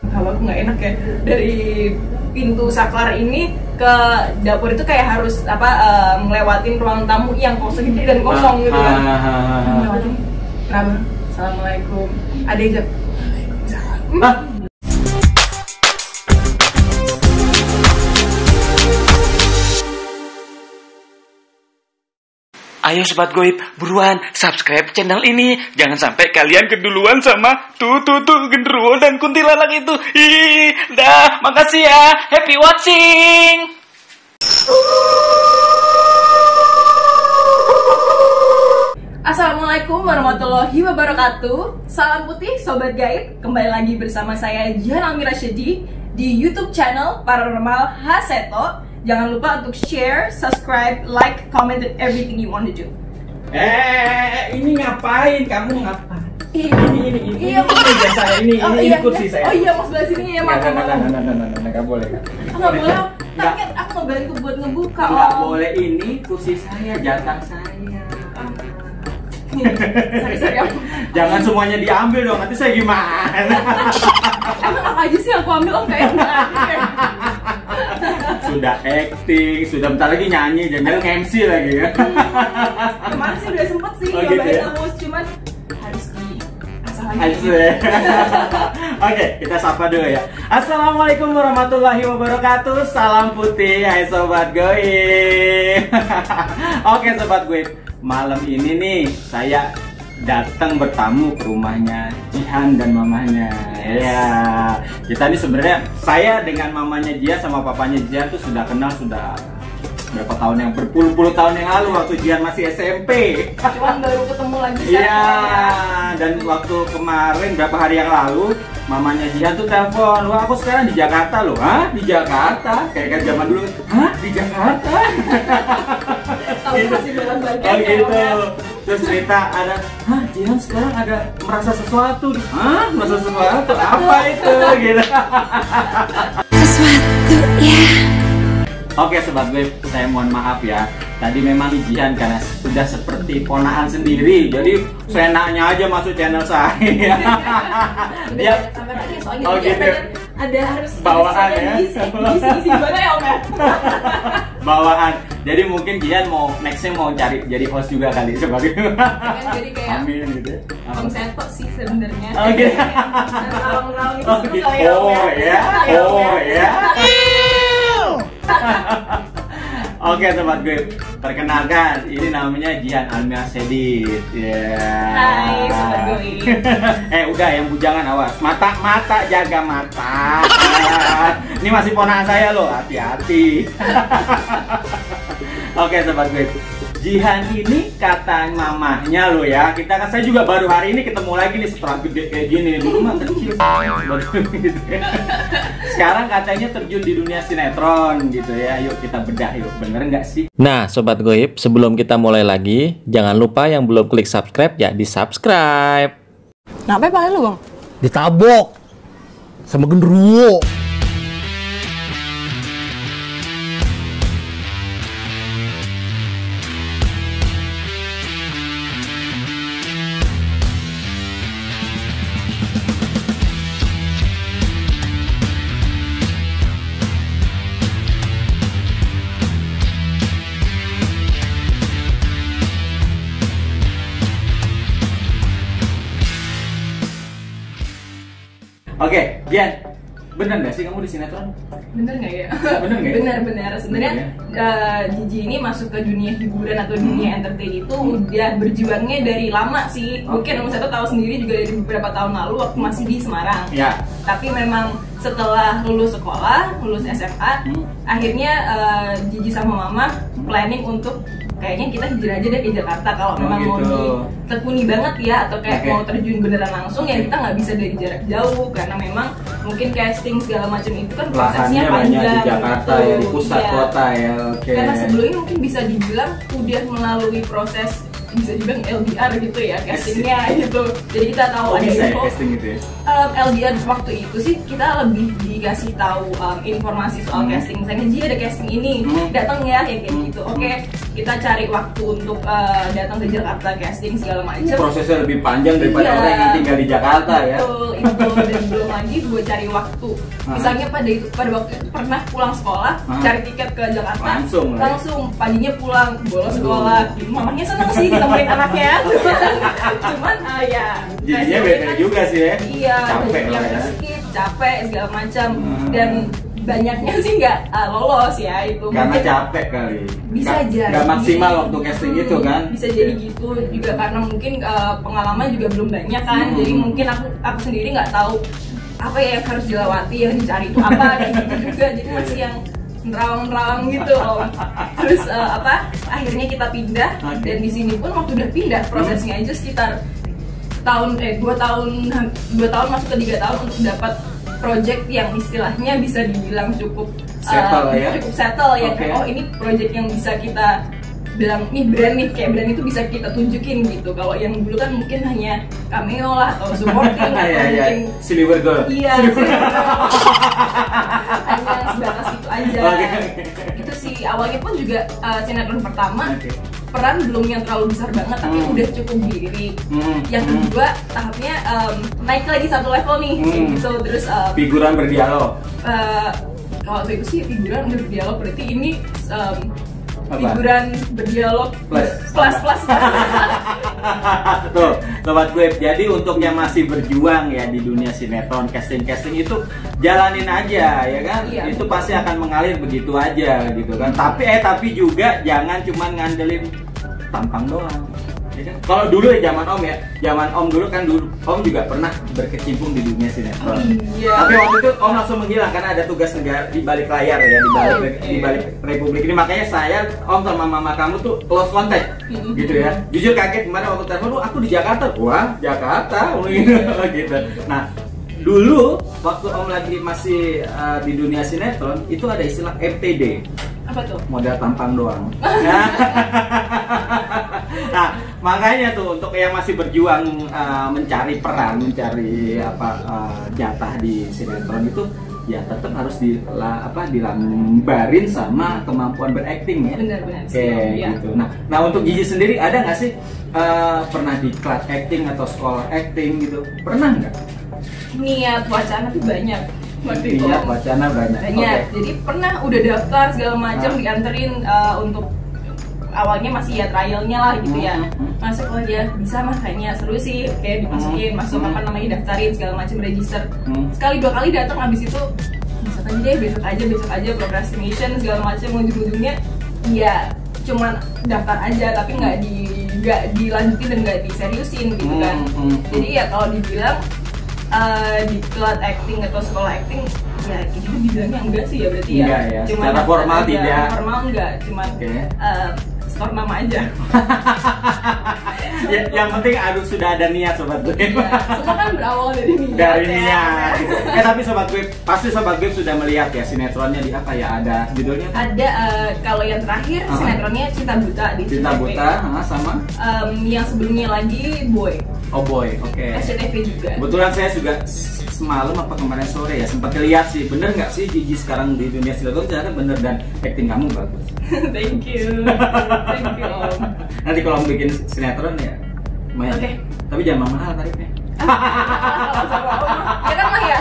Kalau aku nggak enak ya, dari pintu saklar ini ke dapur itu kayak harus ngelewatin ruang tamu yang kosong gede dan kosong gitu kan. Ngelewatin. Kenapa? Assalamualaikum. Ada ijab. Ayo Sobat Goib, buruan subscribe channel ini. Jangan sampai kalian keduluan sama tuh genderuwo dan kuntilanak itu. Dah, makasih ya. Happy watching. Assalamualaikum warahmatullahi wabarakatuh. Salam putih Sobat Gaib. Kembali lagi bersama saya Jihan Almira Syedi di YouTube channel Paranormal Haseto. Jangan lupa untuk share, subscribe, like, comment, and everything you want to do. Ini ngapain? Kamu ngapain? Ini meja saya, ini kursi saya. Oh iya, mau sebelah sini ya, maaf. Nggak boleh. Nggak boleh. Tapi aku mau bantu buat ngebuka. Nggak boleh, ini kursi saya, jatah saya. Sorry aku. Jangan semuanya diambil dong, nanti saya gimana? Emang apa aja sih aku ambil om kayak Sudah acting, sudah bentar lagi nyanyi, jangan MC lagi ya. Kemarin sih udah sempet sih nyobain terus, cuman harus Oke, kita sapa dulu ya. Assalamualaikum warahmatullahi wabarakatuh. Salam putih, hai Sobat Goib. Oke Sobat Goib, malam ini nih saya datang bertamu ke rumahnya Jihan dan mamanya. Ya, kita ini sebenarnya saya dengan mamanya Jihan sama papanya Jihan tuh sudah kenal sudah berapa tahun, yang berpuluh-puluh tahun yang lalu waktu Jihan masih SMP. Cuman baru ketemu lagi. Iya, dan waktu kemarin berapa hari yang lalu mamanya Jihan tuh telepon, wah aku sekarang di Jakarta loh. Hah? Di Jakarta? Kayak zaman dulu. Hah? Di Jakarta? Gitu. Oh gitu. Terus cerita ada, hah Jihan sekarang ada merasa sesuatu. Hah? Merasa sesuatu? Apa itu? Gitu. Sesuatu ya. Oke Sobat Goib, saya mohon maaf ya. Tadi memang Jihan karena sudah seperti ponaan sendiri, jadi seenaknya aja masuk channel saya. Dia sampai tadi soalnya oh, gitu. Ada harus bawaan ya. Gisi gimana ya om ya? Bawaan. Jadi mungkin Jihan mau nextnya mau cari jadi host juga kali sebagai. Jadi kayak amin gitu. Om Seto sih sebenarnya. Oke. Oh ya. Oh ya. Oke Sobat Goib, perkenalkan ini namanya Jihan Almira Syedi. Hai Sobat Goib. Udah yang bujangan awas. Mata jaga mata. Ini masih ponakan saya loh, hati-hati. Oke Sobat Goib, Jihan ini kata mamahnya loh ya. Saya juga baru hari ini ketemu lagi nih setelah gede kayak gini. Dulu mah kecil. Sekarang katanya terjun di dunia sinetron gitu ya. Yuk kita bedah yuk, bener nggak sih? Nah Sobat Goib, sebelum kita mulai lagi, jangan lupa yang belum klik subscribe ya di subscribe. Ngapain pakai lu bang? Ditabok sama genderuwo. Oke, Jihan, bener nggak sih kamu di sinetron? Bener nggak ya? Bener nggak? Bener. Sebenarnya Gigi ini masuk ke dunia hiburan atau dunia entertain itu udah berjuangnya dari lama sih. Mungkin Om Seto tahu sendiri juga dari beberapa tahun lalu waktu masih di Semarang. Ya. Tapi memang setelah lulus sekolah, lulus SMA, akhirnya Gigi sama Mama planning untuk kayaknya kita hijrah aja deh ke Jakarta kalau memang gitu. mau ditekuni banget ya, atau kayak mau terjun beneran langsung ya kita nggak bisa dari jarak jauh karena memang mungkin casting segala macam itu kan prosesnya lahannya panjang banyak di Jakarta gitu. ya, di pusat kota ya. Oke. Karena sebelumnya mungkin bisa dibilang udah melalui proses bisa dibilang LDR gitu ya castingnya gitu. Jadi kita tahu ada bisa ya info. casting gitu ya? LDR waktu itu sih kita lebih dikasih tahu informasi soal casting. Misalnya Ji ada casting ini, datang ya kayak gitu. Oke, kita cari waktu untuk datang ke Jakarta casting segala macam. Prosesnya lebih panjang daripada Iya. orang yang tinggal di Jakarta ya. Betul, itu dan belum lagi gue cari waktu. Misalnya pada waktu itu pernah pulang sekolah, cari tiket ke Jakarta, Langsung paginya pulang bolos sekolah. Mamanya seneng sih ditemenin anaknya, cuman ya. Jadinya beda juga sih ya. Iya, Capek yang lah ya. skip, capek segala macam dan banyaknya sih nggak lolos ya itu. Karena Mungkin capek kali. bisa jadi Nggak maksimal waktu casting itu kan. Bisa jadi gitu juga karena mungkin pengalaman juga belum banyak kan. Jadi mungkin aku sendiri nggak tahu apa ya yang harus dilewati, yang dicari itu apa gitu juga. Jadi masih yang nerawang-nerawang gitu loh. Terus akhirnya kita pindah dan di sini pun waktu udah pindah prosesnya aja sekitar 2 tahun masuk ke 3 tahun untuk dapat project yang istilahnya bisa dibilang cukup settle ya. Cukup settle ya. Okay. Oh, ini project yang bisa kita bilang nih brand nih, kayak brand itu bisa kita tunjukin gitu. Kalau yang dulu kan mungkin hanya cameo lah atau supporting atau mungkin Silver Girl. iya hanya sebatas itu aja. Itu sih awalnya pun juga sinetron pertama peran belum yang terlalu besar banget tapi udah cukup diri. Yang kedua tahapnya naik lagi satu level nih gitu. Terus figuran berdialog. Kalau itu sih figuran berdialog, berarti ini figuran berdialog plus. Tuh, sobat gue. Jadi untuk yang masih berjuang ya di dunia sinetron, casting itu jalanin aja ya kan. Iya. Itu pasti akan mengalir begitu aja gitu kan. Tapi juga jangan cuma ngandelin tampang doang. Ya kan? Kalau dulu ya zaman Om dulu kan Om juga pernah berkecimpung di dunia sinetron. Iya. Tapi waktu itu Om langsung menghilang karena ada tugas negara di balik layar ya, di balik Republik ini. Makanya Om sama mama kamu tuh close contact gitu ya. Jujur kaget kemarin waktu telepon, aku di Jakarta. Wah, Jakarta gitu. Nah, dulu waktu Om lagi masih di dunia sinetron itu ada istilah MTD. Apa tuh? Modal tampang doang. Nah, makanya tuh untuk yang masih berjuang mencari peran, mencari jatah di sinetron itu ya tetap harus dilambarin sama kemampuan berakting ya. Benar-benar. Gitu. Nah untuk Gigi sendiri ada nggak sih pernah di kelas acting atau sekolah acting gitu? Pernah nggak? Niat wacana tuh banyak. Waktu itu. Iya, wacana banyak. Banyak. Jadi pernah udah daftar segala macam dianterin untuk awalnya masih ya trialnya lah gitu ya. Masuk aja bisa mah kayaknya seru sih, kayak dimasukin, masuk daftarin segala macam register. Sekali 2 kali datang, habis itu besok aja procrastination segala macam, ujung-ujungnya ya cuman daftar aja tapi nggak dilanjutin dan nggak diseriusin gitu kan. Jadi ya kalau dibilang di kelas acting atau sekolah acting ya kita dibilangnya enggak sih ya berarti ya. Enggak ya. Cuma secara formal aja. Tidak. Formal enggak, cuman store nama aja. Yang penting sudah ada niat sobat gue. Iya, semua kan berawal dari niat. Dari niat. Tapi sobat gue, pasti sobat gue sudah melihat ya sinetronnya di apa ya, ada judulnya? Ada kalau yang terakhir sinetronnya Cinta Buta di Cinta Buta sama yang sebelumnya lagi Boy. Oh Boy, oke. SCTV juga. Kebetulan saya juga semalam apa kemarin sore ya sempat lihat sih, bener nggak sih Gigi sekarang di dunia sinetron? Ternyata bener dan acting kamu bagus. Thank you Om. Nanti kalau mau bikin sinetron ya lumayan. Oke. Tapi jangan mahal tarifnya. Ya kan mah ya.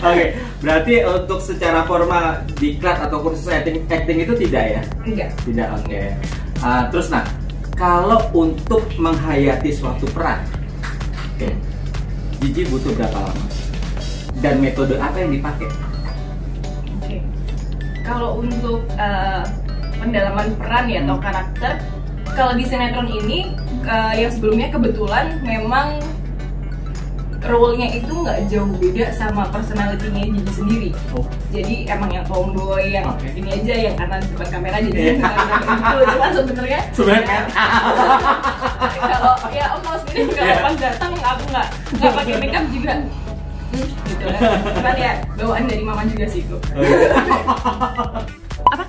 Oke, berarti untuk secara formal diklat atau kursus acting itu tidak ya? Enggak. Tidak, oke. Terus kalau untuk menghayati suatu peran, oke, Gigi butuh berapa lama? Dan metode apa yang dipakai? Oke. Kalau untuk pendalaman peran ya atau karakter, kalau di sinetron ini yang sebelumnya kebetulan memang role-nya itu nggak jauh beda sama personality-nya Gigi sendiri. Jadi emang yang tomboy, yang ini aja, yang karena depan kamera jadi nggak gitu. Cuman sebenarnya kalau ya Om tahu sendiri kalau pas datang aku nggak pakai makeup juga. Gitu kan. Cuman ya bawaan dari mama juga sih itu. Apa?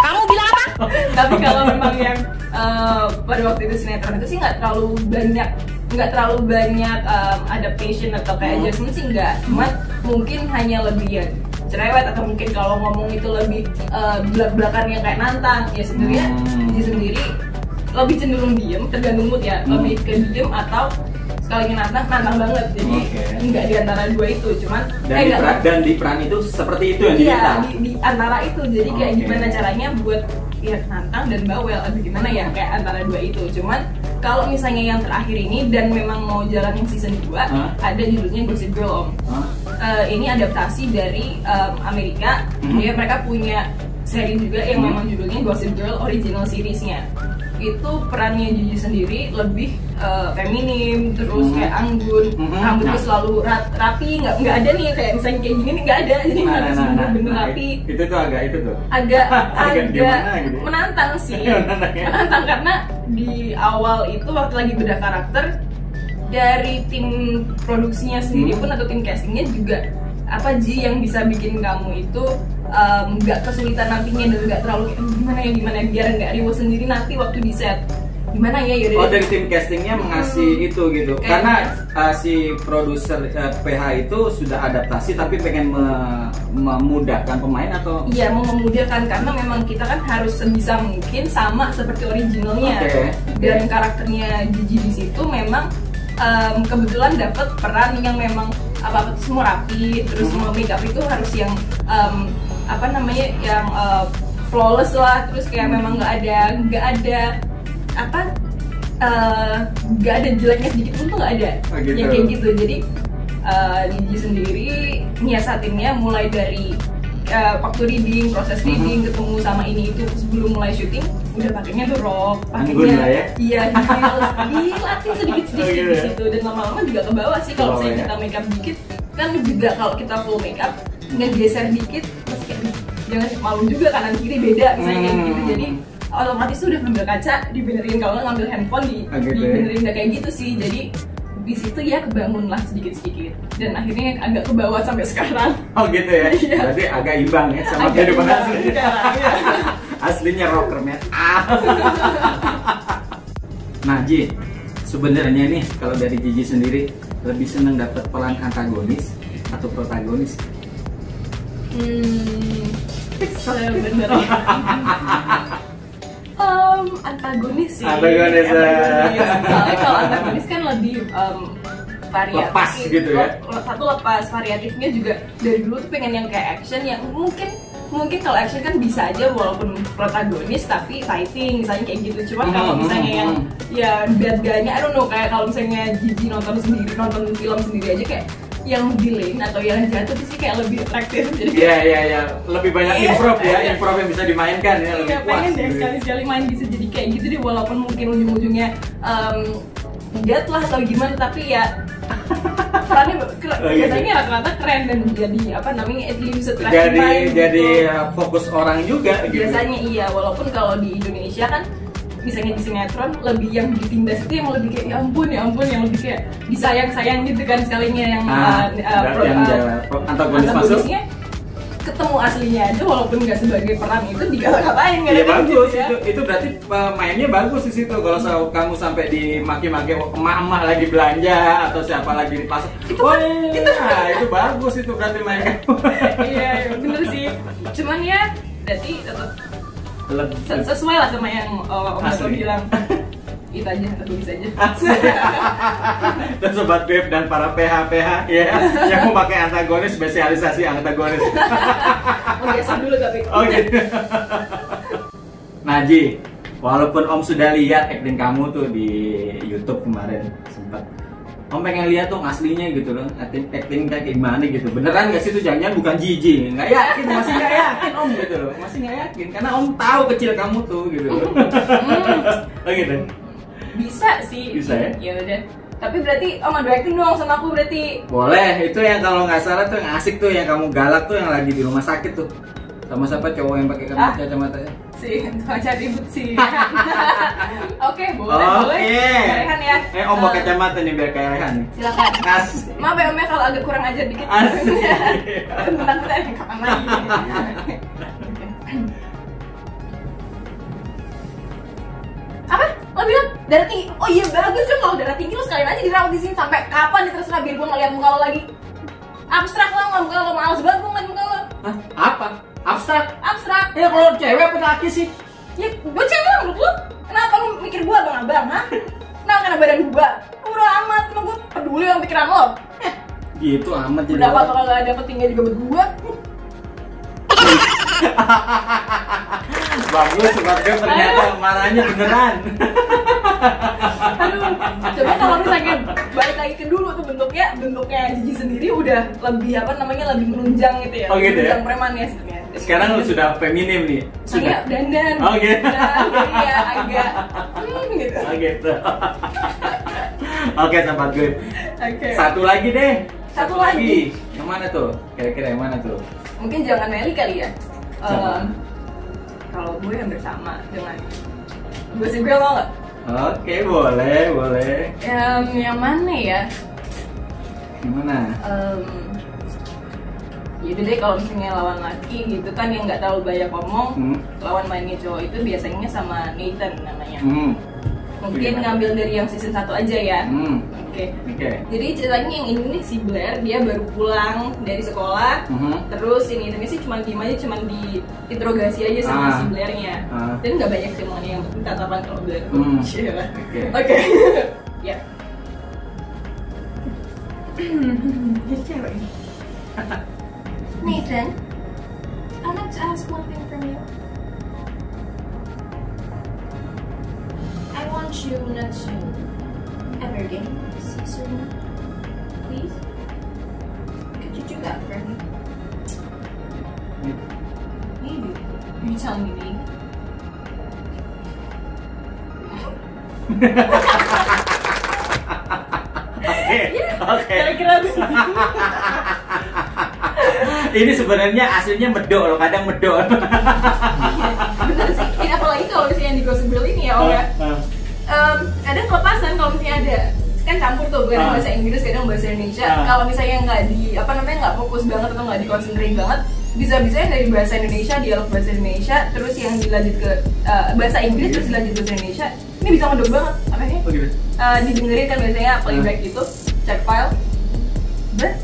Kamu bilang apa? Tapi kalau memang yang pada waktu itu sinetron itu sih nggak terlalu banyak adaptation atau kayak adjustment sih nggak. Cuman mungkin hanya lebih ya cerewet, atau mungkin kalau ngomong itu lebih belak-belakan yang kayak nantang. Ya sebenarnya dia sendiri lebih cenderung diem, tergantung mood ya. Lebih ke diem atau sekali nantang banget. Jadi nggak di antara dua itu. Cuman dan di peran itu seperti itu yang diminta. Iya, di antara itu. Jadi kayak gimana caranya buat ya nantang dan bawel atau gimana ya, kayak antara dua itu. Cuman kalau misalnya yang terakhir ini dan memang mau jalan yang season 2, ada judulnya Gossip Girl, Om. Ini adaptasi dari Amerika. Dia mereka punya seri juga yang memang judulnya Gossip Girl original seriesnya. Itu perannya Gigi sendiri lebih feminim, terus kayak anggun, rambutnya selalu rapi, nggak ada nih kayak misalnya kayak gini nih nggak ada, jadi harus bener-bener rapi. Itu tuh agak gitu. Menantang sih, menantang karena di awal itu waktu lagi bedah karakter dari tim produksinya sendiri pun atau tim castingnya juga apa Ji yang bisa bikin kamu itu nggak kesulitan nantinya dan nggak terlalu gimana biar nggak ribut sendiri nanti waktu di set gimana ya yaudah. Oh, dari tim castingnya mengasih itu gitu karena si produser PH itu sudah adaptasi tapi pengen memudahkan pemain atau iya mau memudahkan karena memang kita kan harus sebisa mungkin sama seperti originalnya. Dan karakternya Gigi di situ memang kebetulan dapat peran yang memang apa semua rapi, terus semua makeup itu harus yang yang flawless lah, terus kayak memang nggak ada jeleknya sedikit pun tuh nggak ada. Ya kayak gitu. Jadi Gigi sendiri nyiasatinnya mulai dari waktu reading, proses reading, ketemu sama ini itu sebelum mulai syuting udah pakainya tuh rok, pakainya iya dilatih sedikit di situ dan lama-lama juga ke bawah sih kalau misalnya kita makeup dikit kan juga kalau kita full makeup ngegeser dikit terus kayak jangan malu juga kanan kiri beda misalnya kayak gitu. Jadi otomatis tuh udah ngambil kaca dibenerin, kalau ngambil handphone dibenerin udah kayak gitu sih. Jadi di situ ya kebangun lah sedikit-sedikit dan akhirnya agak ke bawah sampai sekarang. Oh gitu ya. Berarti agak imbang ya sama kehidupan aslinya. Aslinya rocker man. Nah Ji, sebenarnya nih kalau dari Gigi sendiri lebih seneng dapat peran antagonis atau protagonis? Sebenarnya antagonis sih. Antagonis. Soalnya kalau antagonis kan lebih variatif. Lepas gitu ya. Satu lepas, variatifnya juga dari dulu tuh pengen yang kayak action yang mungkin kalau action kan bisa aja walaupun protagonis tapi fighting misalnya kayak gitu. Cuman kalau misalnya yang ya bad guy-nya I don't know, kayak kalau misalnya Gigi nonton film sendiri aja kayak yang villain atau yang jahat itu sih kayak lebih atraktif. Jadi iya lebih banyak improv ya, improv yang bisa dimainkan ya, lebih puas. Pengen deh sekali-sekali main bisa jadi kayak gitu deh, walaupun mungkin ujung-ujungnya jahat lah atau gimana, tapi ya perannya biasanya rata-rata keren dan jadi at least jadi fokus orang juga gitu. Biasanya iya, walaupun kalau di Indonesia kan misalnya di sinetron lebih yang ditindas itu yang lebih kayak ya ampun yang lebih kayak disayang gitu kan sekalinya yang antagonisnya ketemu aslinya aja walaupun nggak sebagai peran itu dikata-katain ya bagus gitu, itu berarti mainnya bagus di situ. Kalau kamu sampai dimaki-maki emak-emak lagi belanja atau siapa lagi di pasar itu bagus itu berarti main kamu. Iya bener sih, cuman ya berarti tetap sesuai lah sama yang Om Dato bilang. Itu aja, tulis aja. Dan Sobat Beb dan para PH ya yang mau pakai antagonis, spesialisasi antagonis. Biasa dulu tapi. Oh gitu. Nah Ji, walaupun Om sudah lihat acting kamu tuh di YouTube kemarin sempat, Om pengen lihat tuh aslinya gitu loh, acting kayak gimana gitu. Beneran nggak sih tuh jangan bukan Gigi? Nggak yakin, masih nggak yakin Om gitu loh, masih nggak yakin karena Om tahu kecil kamu tuh gitu loh. Oh gitu. Bisa sih. Bisa ya? Ya udah. Tapi berarti Om adu acting dong sama aku berarti. Boleh, itu yang kalau nggak salah tuh yang asik tuh yang kamu galak tuh yang lagi di rumah sakit tuh. Sama siapa cowok yang pakai kacamata ya? Si pacar ribut sih. Oke, boleh. Rehan ya. Om pakai kacamata nih biar kayak Rehan. Silakan. Maaf ya Om ya kalau agak kurang ajar dikit. Bentar kapan lagi. Darah tinggi. Oh iya bagus dong kalau darah tinggi lu sekalian aja dirawat di sini sampai kapan nih terserah biar gue ngeliat muka lo lagi. Abstrak lah ngeliat muka lo, males banget gue ngeliat muka lo. Hah? Apa? Abstrak? Abstrak. Ya kalau cewek apa laki sih? Ya gue cewek lah menurut lu. Kenapa lu mikir gue abang-abang, ha? Kenapa karena badan gue? Udah amat, emang gue peduli sama pikiran lo. Gitu amat jadi. Udah apa kalau gak dapet tinggal juga buat gue. Bagus, Sobat Gaib, ternyata marahnya beneran. Aduh, coba kalau misalnya balik lagi ke dulu tuh bentuknya Gigi sendiri udah lebih apa namanya lebih menunjang gitu ya. Oh gitu ya? Menunjang preman ya sebenarnya. Sekarang lu sudah feminim nih. Sudah dandan. Oh gitu. Jadi ya agak gitu. Oh gitu. Oke, Sobat Gaib. Oke. Satu lagi deh. Satu lagi. Yang mana tuh? Kira-kira yang mana tuh? Mungkin jangan Meli kali ya. Siapa? Kalau gue hampir sama dengan gue sih gue mau nggak? Oke, boleh. Yang mana ya? Gimana? Yaudah deh kalau misalnya lawan laki gitu kan yang nggak terlalu banyak ngomong, lawan mainnya cowok itu biasanya sama Nathan namanya. Mungkin ngambil dari yang season 1 aja ya. Oke. Jadi ceritanya yang ini nih si Blair dia baru pulang dari sekolah. Terus ini sih cuma diem aja, cuma diinterogasi aja sama si Blairnya. Dan nggak banyak sih semuanya yang penting tatapan kalau Blair. Oke. Ya. Jadi cewek. Nathan, I'd like to ask one thing from you. I want you not to ever again see Serena. Please? Could you do that for me? Maybe. You tell me, maybe. Oke. Kira-kira Ini sebenarnya aslinya medok loh, kadang medok. bener sih. Ini apalagi kalau misalnya di Gossip Girl ini ya Om ya. Kadang kelepasan kalau misalnya ada kan campur tuh kadang bahasa Inggris kadang bahasa Indonesia. Kalau misalnya nggak di apa namanya nggak fokus banget atau nggak dikonsentrate banget, bisa-bisanya dari bahasa Indonesia dialog bahasa Indonesia terus yang dilanjut ke bahasa Inggris terus dilanjut bahasa Indonesia. Ini bisa medok banget. Apa sih? Didengerin kan biasanya playback gitu, check file.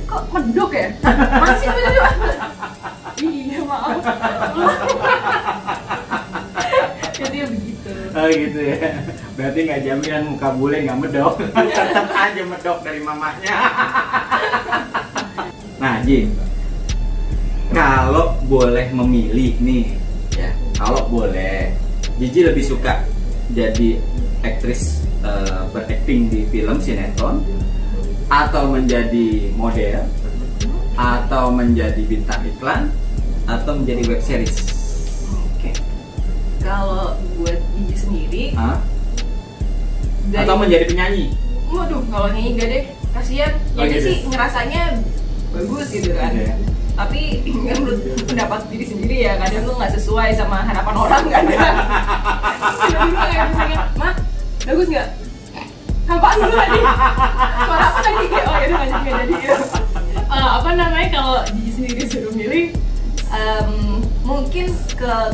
Kok medok ya? Masih medok. Iya maaf. Jadi begitu. Oh gitu ya. Berarti nggak jaminan muka bule nggak medok. Tetap aja medok dari mamanya. Nah, Jin. Kalau boleh memilih nih, ya. Kalau boleh, Gigi lebih suka jadi aktris berakting di film sinetron, atau menjadi model, atau menjadi bintang iklan, atau menjadi web series. Oke. Kalau buat Gigi sendiri, atau menjadi penyanyi. Waduh, kalau nyanyi enggak deh, kasihan. Jadi gitu. sih ngerasanya bagus gitu kan. Tapi menurut pendapat diri sendiri ya kadang tuh nggak sesuai sama harapan orang kan. Tiba-tiba kayak misalnya, "Mah, bagus nggak?" Apaan dulu tadi? Suara apa tadi? Oh ya udah nggak jadi gitu. Apa namanya kalau Gigi sendiri suruh milih, mungkin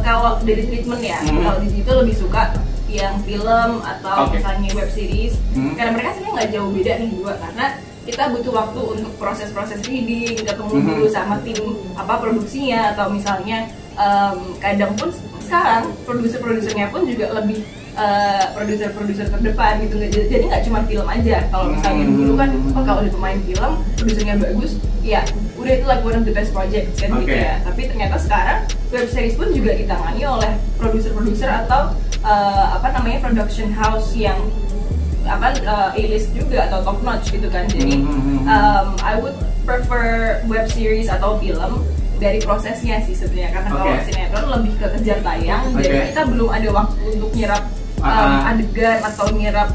kalau dari treatment ya, kalau Gigi itu lebih suka yang film atau misalnya web series, karena mereka sebenarnya nggak jauh beda nih dua, karena kita butuh waktu untuk proses-proses reading, ketemu dulu sama tim apa produksinya, atau misalnya kadang pun sekarang produser-produsernya pun juga lebih produser-produser terdepan gitu, jadi nggak cuma film aja. Kalau misalnya dulu kan kalau udah pemain film produsernya bagus ya udah itu like one of the best project kan gitu ya, tapi ternyata sekarang web series pun juga ditangani oleh produser-produser atau apa namanya production house yang apa A-list juga atau top notch gitu kan. Jadi I would prefer web series atau film dari prosesnya sih sebenarnya, karena kalau sinetron lebih ke kejar tayang, jadi kita belum ada waktu untuk nyerap adegan atau nyerap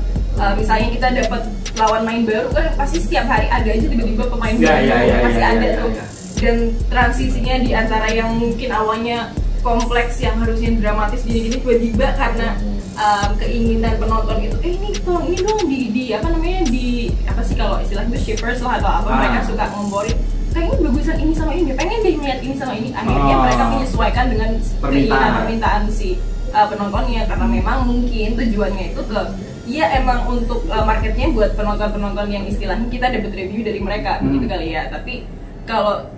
misalnya kita dapat lawan main baru kan pasti setiap hari ada aja tiba-tiba pemain baru pasti ada tuh. Dan transisinya di antara yang mungkin awalnya kompleks yang harusnya dramatis gini-gini tiba-tiba karena keinginan penonton itu ini dong di apa namanya di apa sih kalau istilahnya itu shippers lah atau apa, mereka suka ngomporin kayaknya bagusan ini sama ini, pengen deh ngeliat ini sama ini, akhirnya mereka menyesuaikan dengan permintaan si penontonnya, karena memang mungkin tujuannya itu ke Iya emang untuk marketnya buat penonton-penonton yang istilahnya kita dapat review dari mereka gitu kali ya. Tapi kalau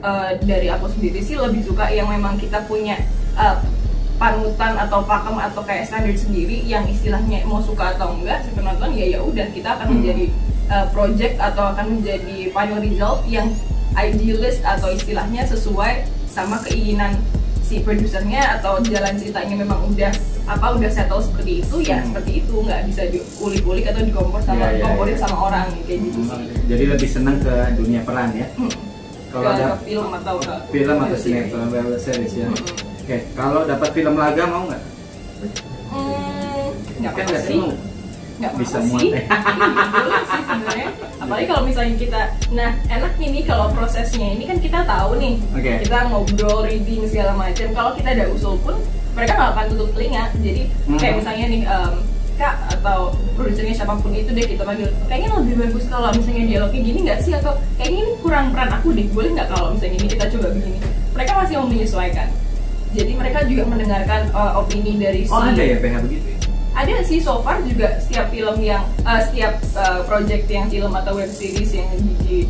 dari aku sendiri sih lebih suka yang memang kita punya panutan atau pakem atau kayak standar sendiri yang istilahnya mau suka atau enggak si penonton ya udah kita akan menjadi project atau akan menjadi final result yang idealist atau istilahnya sesuai sama keinginan si produsernya atau jalan ceritanya memang udah settle seperti itu ya seperti itu, nggak bisa diulik-ulik atau dikomporin sama orang kayak gitu sih. Jadi lebih senang ke dunia peran ya. Kalau ada film atau sinetron, web series ya. Oke, kalau dapat film laga mau nggak? Nggak Kan apa-apa nggak sih. semua. Nggak Bisa apa-apa muat sih. ya. Boleh sih sebenarnya. Apalagi kalau misalnya kita, nah enaknya nih kalau prosesnya ini kan kita tahu nih, kita ngobrol, reading segala macam. Kalau kita ada usul pun mereka nggak akan tutup telinga. Jadi kayak misalnya nih Kak atau produsernya siapapun itu deh kita panggil, kayaknya lebih bagus kalau misalnya dialognya gini nggak sih, atau kayaknya ini kurang peran aku deh, boleh nggak kalau misalnya ini kita coba begini. Mereka masih mau menyesuaikan. Jadi mereka juga mendengarkan opini dari si ada ya PH begitu ya? Ada sih, so far juga setiap film yang setiap project yang film atau web series yang di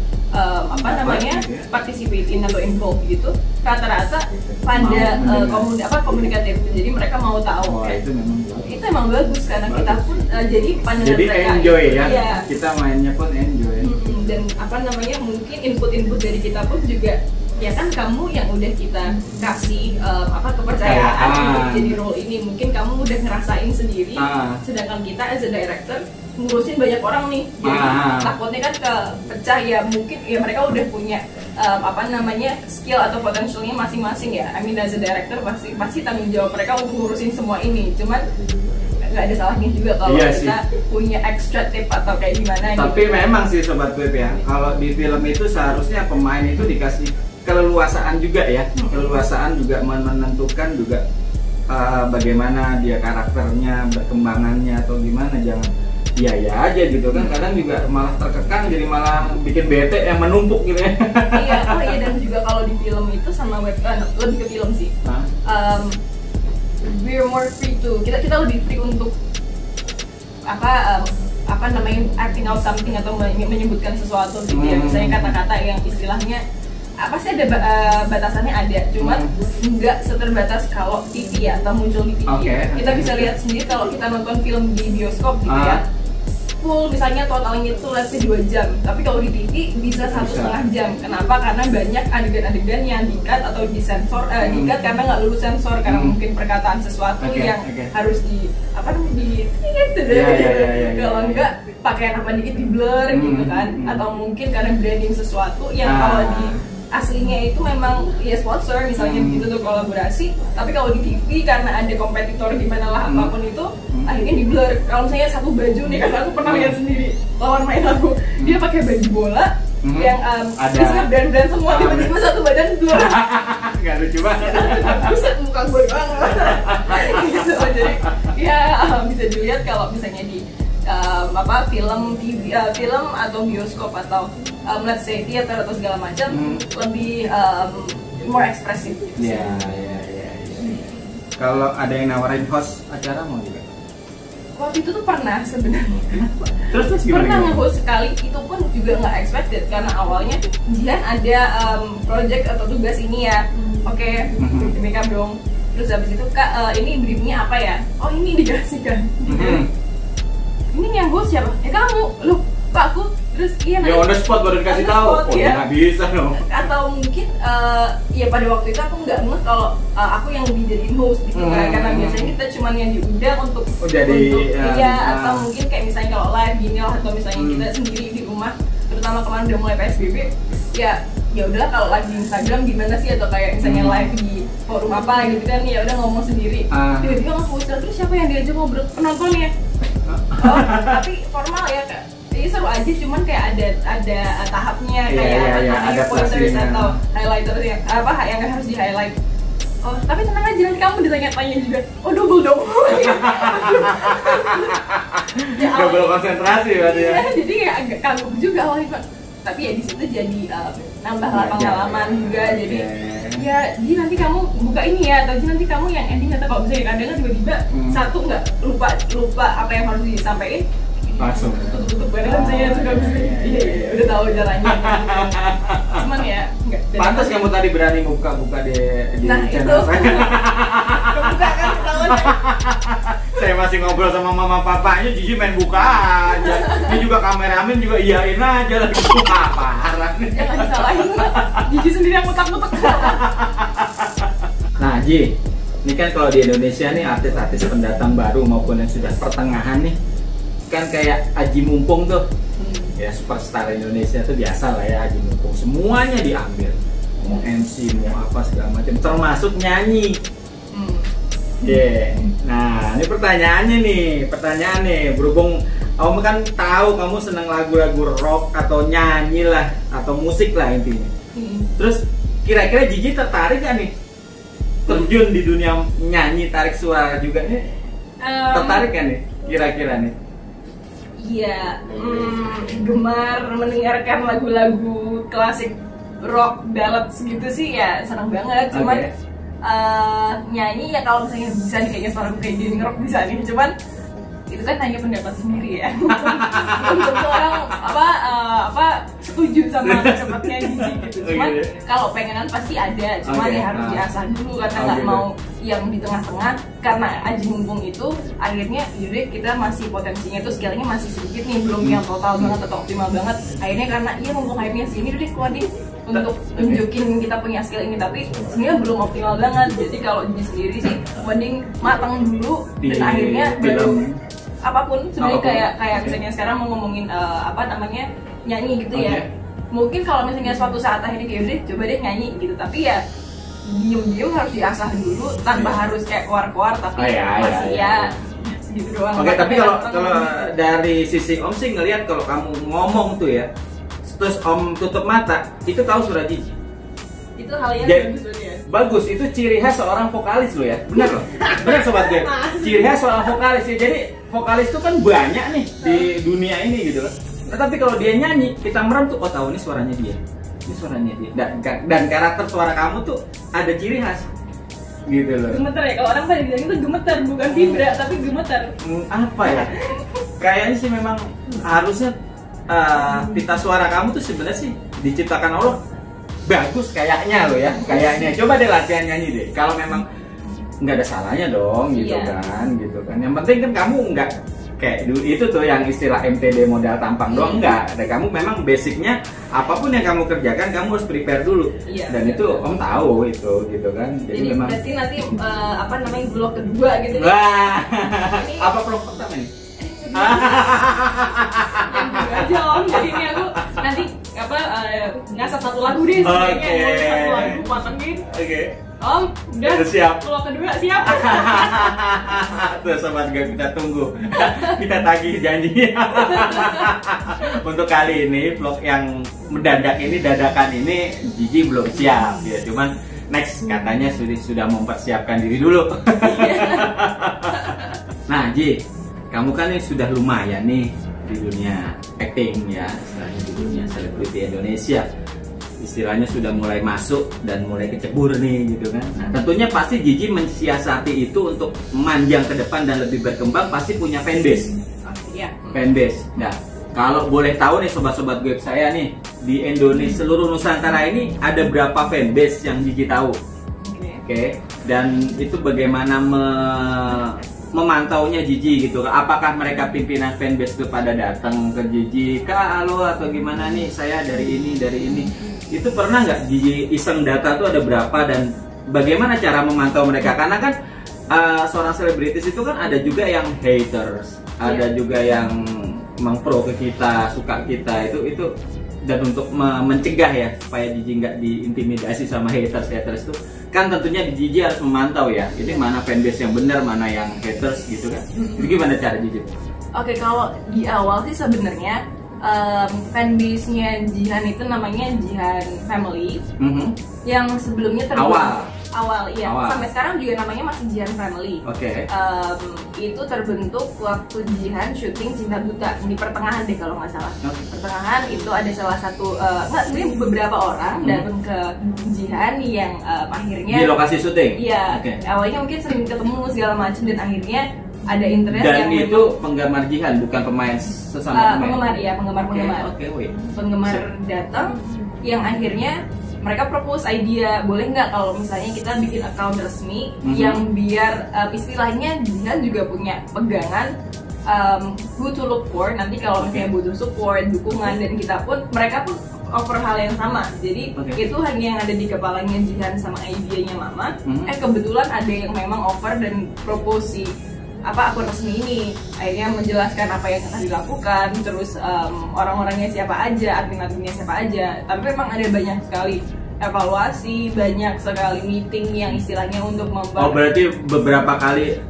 participate in atau involved gitu rata-rata pada komunikatif, jadi mereka mau tahu. Itu emang bagus karena kita pun jadi pandangan mereka enjoy ya, iya. Kita mainnya pun enjoy. Dan mungkin input dari kita pun juga ya kan, kamu yang udah kita kasih kepercayaan untuk jadi role ini, mungkin kamu udah ngerasain sendiri, sedangkan kita as a director ngurusin banyak orang nih, jadi takutnya kan kepecah ya, mungkin ya mereka udah punya skill atau potensialnya masing-masing ya. I mean as a director pasti tanggung jawab mereka untuk ngurusin semua ini, cuman nggak ada salahnya juga kalau kita punya extra tip atau kayak gimana. Tapi gitu. Memang sih Sobat Web ya, kalau di film itu seharusnya pemain itu dikasih keleluasaan juga ya, keleluasaan juga menentukan juga bagaimana dia karakternya, berkembangannya atau gimana, jangan ya aja gitu kan, kadang juga malah terkekang jadi malah bikin bete yang menumpuk gitu ya. Iya, dan juga kalau di film itu sama web lebih ke film sih. We're more free to kita lebih free untuk acting out something atau menyebutkan sesuatu gitu ya, misalnya kata-kata yang istilahnya pasti ada batasannya ada, cuman nggak seterbatas kalau TV ya, atau muncul di TV. Kita bisa lihat sendiri kalau kita nonton film di bioskop gitu ya, full misalnya totalnya itu let's say 2 jam, tapi kalau di TV bisa 1,5 jam. Kenapa? Karena banyak adegan-adegan yang di-cut atau disensor, di-cut karena nggak lulus sensor, karena mungkin perkataan sesuatu yang harus kalau enggak pakaian apa dikit di blur gitu kan, atau mungkin karena branding sesuatu yang kalau di aslinya itu memang ya sponsor misalnya begitu tuh kolaborasi, tapi kalau di TV karena ada kompetitor gimana lah apapun itu akhirnya di blur. Kalau misalnya satu baju nih, karena aku pernah lihat sendiri lawan main aku, dia pakai baju bola yang isinya brand-brand semua, tiba-tiba satu badan blur. Nggak lucu banget. Buset, muka gue doang. Gitu. Jadi ya bisa dilihat kalau misalnya di film TV, film atau bioskop atau let's say theater atau segala macam lebih more ekspresif gitu. Ya. Kalau ada yang nawarin host acara mau juga? Waktu itu tuh pernah sebenarnya. Terus pernah nge-host sekali, itu pun juga nggak expected karena awalnya Jihan ada project atau tugas ini ya. Oke, make up dong. Terus habis itu Kak, ini briefnya apa ya? Oh ini dikasihkan. Ini yang host siapa? Ya kamu. Loh, Pak aku. Terus iya ya on the spot baru dikasih tahu. Ya nggak bisa dong. Atau mungkin ya pada waktu itu aku nggak ngeh kalau aku yang dijadiin host gitu kan, karena biasanya kita cuman yang diundang untuk atau mungkin kayak misalnya kalau live gini lah, atau misalnya kita sendiri di rumah, terutama kemarin udah mulai PSBB ya udahlah kalau live di Instagram gimana sih, atau kayak misalnya live di forum apa gitu kan, ya udah ngomong sendiri. Tiba-tiba nge-host, terus siapa yang diajak ngobrol? Penontonnya. Tapi formal ya Kak. Jadi seru aja, cuman kayak ada tahapnya, kayak ada pointers atau highlighters yang yang harus di highlight. Oh, tapi tenang aja, nanti kamu ditanya-tanya juga. Oh, double dong. Double konsentrasi berarti ya. Jadi kayak agak kagum juga awalnya Pak. Tapi ya di situ jadi nambah pengalaman juga. Jadi ya, jadi nanti kamu buka ini ya, atau nanti kamu yang ending, atau kalau misalnya kadang tiba-tiba satu nggak lupa apa yang harus disampaikan. Langsung. Tutup kan saya suka iya, udah tahu caranya. Cuman ya enggak. Pantas kamu tadi berani buka di Nah, channel itu. saya. Kebuka kan ketahuan. Saya masih ngobrol sama mama papanya, Jiji main buka aja. Ini juga kameramen juga iyain aja lagi buka parah. Jangan disalahin. Gigi sendiri yang mutak-mutak. Nah, Ji, ini kan kalau di Indonesia nih artis-artis pendatang baru maupun yang sudah pertengahan nih, kan kayak Aji Mumpung tuh. Ya superstar Indonesia tuh biasa lah ya, Aji Mumpung. Semuanya diambil. Mau MC, mau apa segala macam, termasuk nyanyi. Nah, ini pertanyaan nih, berhubung kamu kan tahu kamu senang lagu-lagu rock atau nyanyi lah, atau musik lah intinya. Terus kira-kira Jiji tertarik gak nih terjun di dunia nyanyi, tarik suara juga nih? Tertarik gak nih kira-kira nih? Iya, gemar mendengarkan lagu-lagu klasik rock ballads gitu sih ya senang banget. Cuman nyanyi ya kalau misalnya bisa nih, kayaknya suara kayak gini rock bisa nih. Cuman itu kan hanya pendapat sendiri ya. Untuk orang setuju sama cepatnya Jiji gitu. Cuman kalau pengenan pasti ada. Cuman ya harus diasah dulu karena nggak mau yang di tengah-tengah. Karena Aji Mumpung itu akhirnya yaudah kita masih potensinya tuh skillnya masih sedikit nih, belum yang total banget atau optimal banget. Akhirnya karena mumpung hype-nya sini udah keluar untuk tunjukin kita punya skill ini, tapi sebenarnya belum optimal banget. Jadi kalau Jiji sendiri sih mending matang dulu dan akhirnya baru apapun sebenarnya kayak misalnya sekarang mau ngomongin nyanyi gitu ya. Mungkin kalau misalnya suatu saat akhirnya kayak udah coba deh nyanyi gitu, tapi ya diem-diem harus diasah dulu tanpa harus kayak keluar-keluar, tapi masih ya segitu doang. Oke, tapi kalau dari sisi Om sih ngelihat kalau kamu ngomong tuh ya, terus Om tutup mata, itu tahu suara Jiji. Itu hal yang bagus loh ya. Bagus, itu ciri khas seorang vokalis loh ya. Benar loh. Benar sobat gue. Ciri khas seorang vokalis ya. Jadi vokalis itu kan banyak nih di dunia ini gitu kan. Nah, tapi kalau dia nyanyi, kita merem tuh, oh tahu ini suaranya dia. Ini suaranya dia. Dan karakter suara kamu tuh ada ciri khas. Gitu loh. Gemeter ya, kalau orang pada bilang itu gemeter, bukan vibra tapi gemeter. Apa ya? Kayaknya sih memang harusnya pita suara kamu tuh sebenarnya sih diciptakan Allah bagus kayaknya loh ya, kayaknya. Coba deh latihan nyanyi deh. Kalau memang nggak ada salahnya dong, gitu kan. Yang penting kan kamu nggak kayak dulu itu tuh yang istilah MTD modal tampang doang, nggak. Dan kamu memang basicnya apapun yang kamu kerjakan kamu harus prepare dulu. Dan itu Om tahu itu, gitu kan. Jadi memang. Berarti nanti vlog kedua gitu. Wah, apa vlog pertama nih? Aja Om, jadi ini aku nanti ngasah satu lagu deh sebenarnya. Satu lagu matengin. Om, udah siap. Vlog kedua siap. Tuh sobat gue, kita tunggu. Kita tagih janji. Untuk kali ini vlog yang mendadak ini, dadakan ini Jiji belum siap ya. Cuman next katanya sudah mempersiapkan diri dulu. Nah, Ji, kamu kan ini sudah lumayan nih di dunia acting ya, istilahnya di dunia selebriti Indonesia. Istilahnya sudah mulai masuk dan mulai kecebur nih gitu kan. Nah, tentunya pasti Jiji mensiasati itu untuk memanjang ke depan dan lebih berkembang, pasti punya fanbase. Fanbase. Nah, kalau boleh tahu nih sobat-sobat web saya nih, di Indonesia seluruh Nusantara ini ada berapa fanbase yang Jiji tahu? Oke. Dan itu bagaimana memantaunya Jiji gitu. Apakah mereka pimpinan fanbase itu pada datang ke Jiji, "Kak, halo," atau gimana nih, "Saya dari ini." Itu pernah nggak Jiji iseng data tuh ada berapa dan bagaimana cara memantau mereka? Karena kan seorang selebritis itu kan ada juga yang haters, ada juga yang mengpro ke kita, suka kita, itu dan untuk mencegah ya supaya Jiji nggak diintimidasi sama haters itu kan tentunya Jiji harus memantau ya, ini mana fanbase yang benar, mana yang haters gitu kan. Itu gimana cara Jiji? Oke, kalau di awal sih sebenarnya fanbase-nya Jihan itu namanya Jihan Family. Yang sebelumnya awal iya. Sampai sekarang juga namanya masih Jihan Family. Itu terbentuk waktu Jihan syuting Cinta Buta di pertengahan deh kalau nggak salah. Pertengahan itu ada salah satu sebenarnya beberapa orang datang ke Jihan yang akhirnya di lokasi syuting. Iya. Awalnya mungkin sering ketemu segala macam dan akhirnya ada interest Dan yang itu penggemar Jihan, bukan pemain sesama pemain. penggemar ya, penggemar Oke, wait. penggemar datang yang akhirnya mereka propose idea, boleh nggak kalau misalnya kita bikin account resmi yang biar istilahnya Jihan juga punya pegangan who to look for nanti kalau misalnya butuh support, dukungan, dan kita pun, mereka pun offer hal yang sama. Jadi itu hanya yang ada di kepalanya Jihan sama idenya Mama. Kebetulan ada yang memang offer dan propose akun resmi ini, akhirnya menjelaskan apa yang akan dilakukan, terus orang-orangnya siapa aja, admin-adminnya siapa aja. Tapi memang ada banyak sekali evaluasi, banyak sekali meeting yang istilahnya untuk Oh, berarti beberapa kali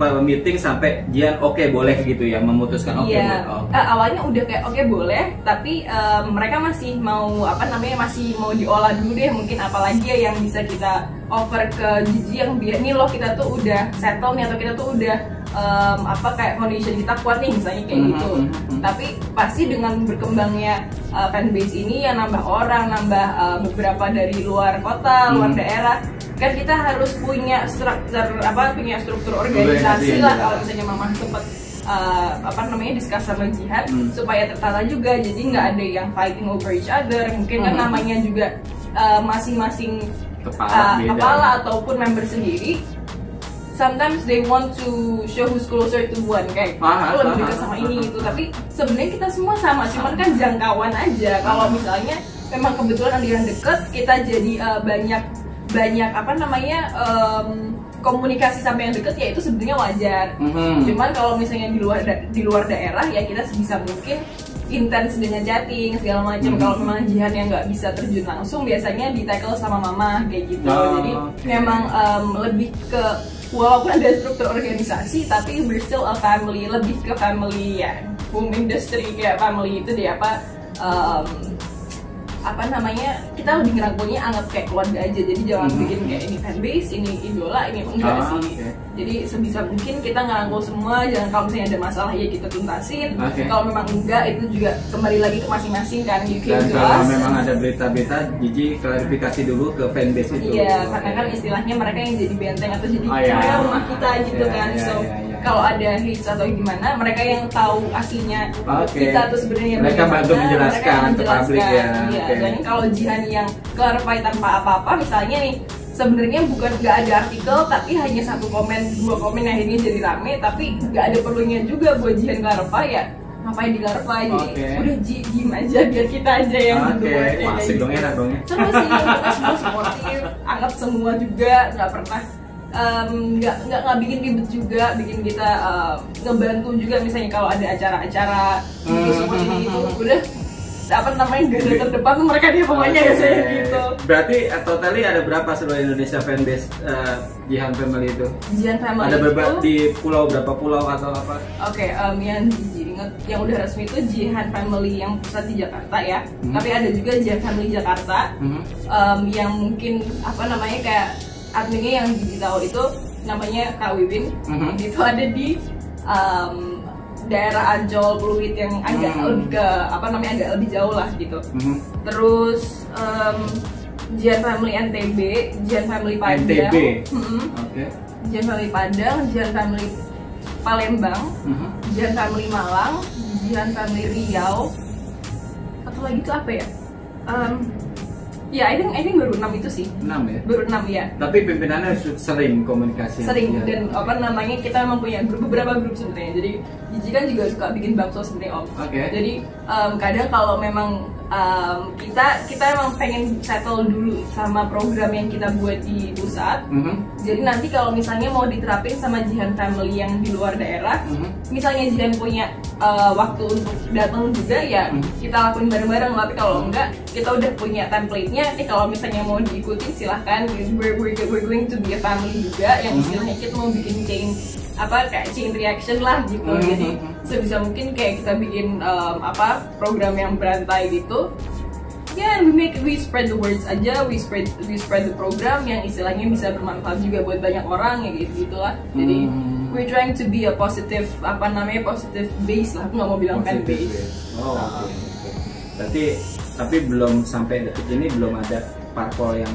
meeting sampai Jihan oke, boleh gitu ya, memutuskan oke. Iya. Awalnya udah kayak oke, boleh, tapi mereka masih mau masih mau diolah dulu deh, mungkin apalagi ya yang bisa kita offer ke Gigi yang biar nih loh kita tuh udah settle nih, atau kita tuh udah kayak foundation kita kuat nih misalnya kayak gitu. Tapi pasti dengan berkembangnya fanbase ini yang nambah orang, nambah beberapa dari luar kota, luar daerah, kan kita harus punya struktur organisasi lah. Kalau misalnya Mama sempat discuss sama Jihan supaya tertata juga, jadi nggak ada yang fighting over each other. Mungkin kan namanya juga masing-masing kepala ataupun member sendiri, sometimes they want to show who's closer to one, kayak aku lebih dekat sama ini gitu. Tapi sebenarnya kita semua sama, cuman kan jangkauan aja. Kalau misalnya memang kebetulan ada yang deket, kita jadi banyak komunikasi sampai yang deket, ya itu sebenarnya wajar. Cuman kalau misalnya di luar daerah, ya kita sebisa mungkin intens dengan chatting segala macam. Kalau memang Jihan yang nggak bisa terjun langsung, biasanya di tackle sama Mama kayak gitu. Jadi memang lebih ke, walaupun ada struktur organisasi, tapi we're still a family, lebih ke family ya, film industry kayak family itu deh, kita lebih ngerangkulnya anggap kayak keluarga aja. Jadi jangan bikin kayak ini fanbase, ini idola, ini enggak sih. Jadi sebisa mungkin kita ngerangkul semua. Jangan kalau misalnya ada masalah ya kita tuntasin. Kalau memang enggak, itu juga kembali lagi ke masing-masing kan. Dan kalau memang ada berita-berita, Gigi klarifikasi dulu ke fanbase itu. Iya, karena kan istilahnya mereka yang jadi benteng atau jadi rumah kita gitu kan. Kalau ada hits atau gimana, mereka yang tahu aslinya kita tuh sebenarnya mereka bantu menjelaskan ke publik ya. Dan kalau Jihan yang clarify tanpa apa-apa, misalnya nih sebenarnya nggak ada artikel, tapi hanya 1 komen, 2 komen yang akhirnya jadi rame, tapi nggak ada perlunya juga buat Jihan clarify, ya ngapain di clarify. Jadi udah diem aja, biar kita aja yang berdua. Asik dong, enak dong ya. Seru sih, kita semua supportif, anggap semua juga, nggak pernah nggak bikin ribet juga, bikin kita ngebantu juga. Misalnya kalau ada acara-acara gitu seperti itu, udah garda terdepan tuh mereka dia pokoknya biasanya gitu. Berarti totalnya ada berapa seluruh Indonesia fanbase Jihan Family itu? Jihan Family ada berapa di pulau, berapa pulau atau apa? Yang udah resmi itu Jihan Family yang pusat di Jakarta ya. Tapi ada juga Jihan Family Jakarta yang mungkin kayak adminnya yang tahu itu namanya Kak Wiwin. Itu ada di daerah Ancol, Pluit yang agak lebih ke agak lebih jauh lah gitu. Terus Jihan Family NTB, Jihan Family Padang, Jihan Family Padang, Jihan Family Palembang, Jihan Family Malang, Jihan Family Riau. Atau lagi itu apa ya? Ya, I think baru 6 itu sih. 6 ya? Baru 6 ya. Tapi pimpinannya sering komunikasi. Sering, dan kita memang punya beberapa grup sebenarnya. Jadi Gigi kan juga suka bikin bakso sebenarnya Om. Jadi kadang kalau memang kita emang pengen settle dulu sama program yang kita buat di pusat. Jadi nanti kalau misalnya mau diterapin sama Jihan Family yang di luar daerah, misalnya Jihan punya waktu untuk datang juga, ya kita lakuin bareng-bareng. Tapi kalau enggak, kita udah punya template-nya. Kalau misalnya mau diikutin silahkan. We're going to be a family juga, yang istilahnya kita mau bikin chain reaction lah gitu. Jadi sebisa mungkin kayak kita bikin program yang berantai gitu. Ya, we spread the words aja, we spread the program yang istilahnya bisa bermanfaat juga buat banyak orang, ya gitu-gitulah. Jadi we're trying to be a positive positive base lah. Aku nggak mau bilang fan base. Berarti tapi belum sampai detik ini belum ada parpol yang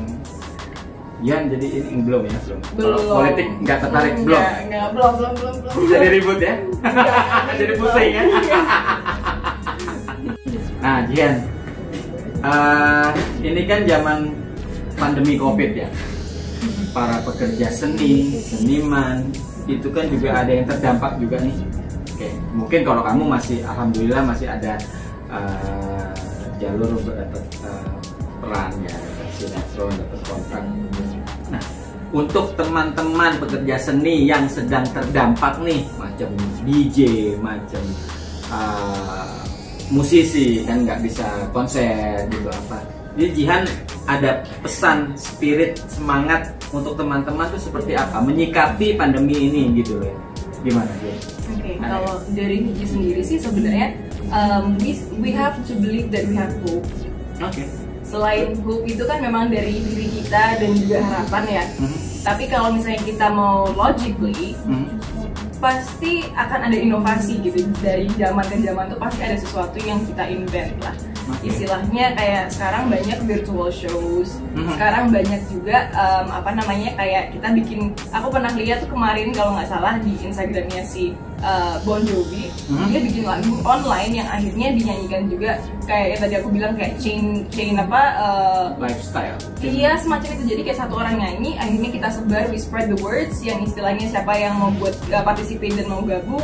Jihan jadi ini belum ya? Belum. Belum. Kalau politik nggak tertarik belum? Enggak, belum. Jadi ribut ya? Jadi pusing ya? Nah, Jihan, ini kan zaman pandemi COVID ya. Para pekerja seni, seniman, itu kan juga ada yang terdampak juga nih. Oke, mungkin kalau kamu masih, alhamdulillah masih ada jalur untuk dapat peran ya, dapat sinetron, dapat kontrak. Nah, untuk teman-teman pekerja seni yang sedang terdampak nih, macam DJ, macam musisi kan nggak bisa konser gitu apa. Jadi Jihan ada pesan spirit semangat untuk teman-teman tuh seperti apa menyikapi pandemi ini gitu loh. Gimana sih? Oke, kalau dari Gigi sendiri sih sebenarnya we have to believe that we have hope. Oke. Selain hope itu kan memang dari diri kita dan juga harapan ya. Tapi kalau misalnya kita mau logically, pasti akan ada inovasi gitu. Dari zaman ke zaman tuh pasti ada sesuatu yang kita invent lah. Istilahnya kayak sekarang banyak virtual shows. Sekarang banyak juga kayak kita bikin. Aku pernah lihat tuh kemarin kalau nggak salah di Instagramnya si Bon Jovi, dia bikin lagu online yang akhirnya dinyanyikan juga kayak yang tadi aku bilang kayak chain lifestyle. Iya, semacam itu. Jadi kayak satu orang nyanyi, akhirnya kita sebar, we spread the words, yang istilahnya siapa yang mau buat participate dan mau gabung,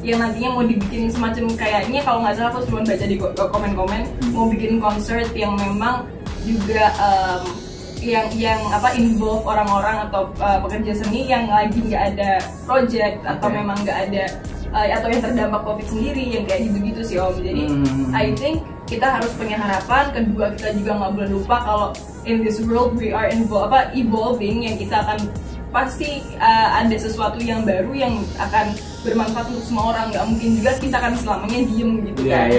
yang nantinya mau dibikin semacam kayaknya kalau nggak salah aku cuma baca di komen-komen mau bikin konser yang memang juga yang involve orang-orang atau pekerja seni yang lagi nggak ada project atau memang nggak ada atau yang terdampak COVID sendiri, yang kayak gitu-gitu sih Om. Jadi I think kita harus punya harapan. Kedua, kita juga nggak boleh lupa kalau in this world we are evolving, yang kita akan pasti ada sesuatu yang baru yang akan bermanfaat untuk semua orang. Nggak mungkin juga kita akan selamanya diem gitu kan.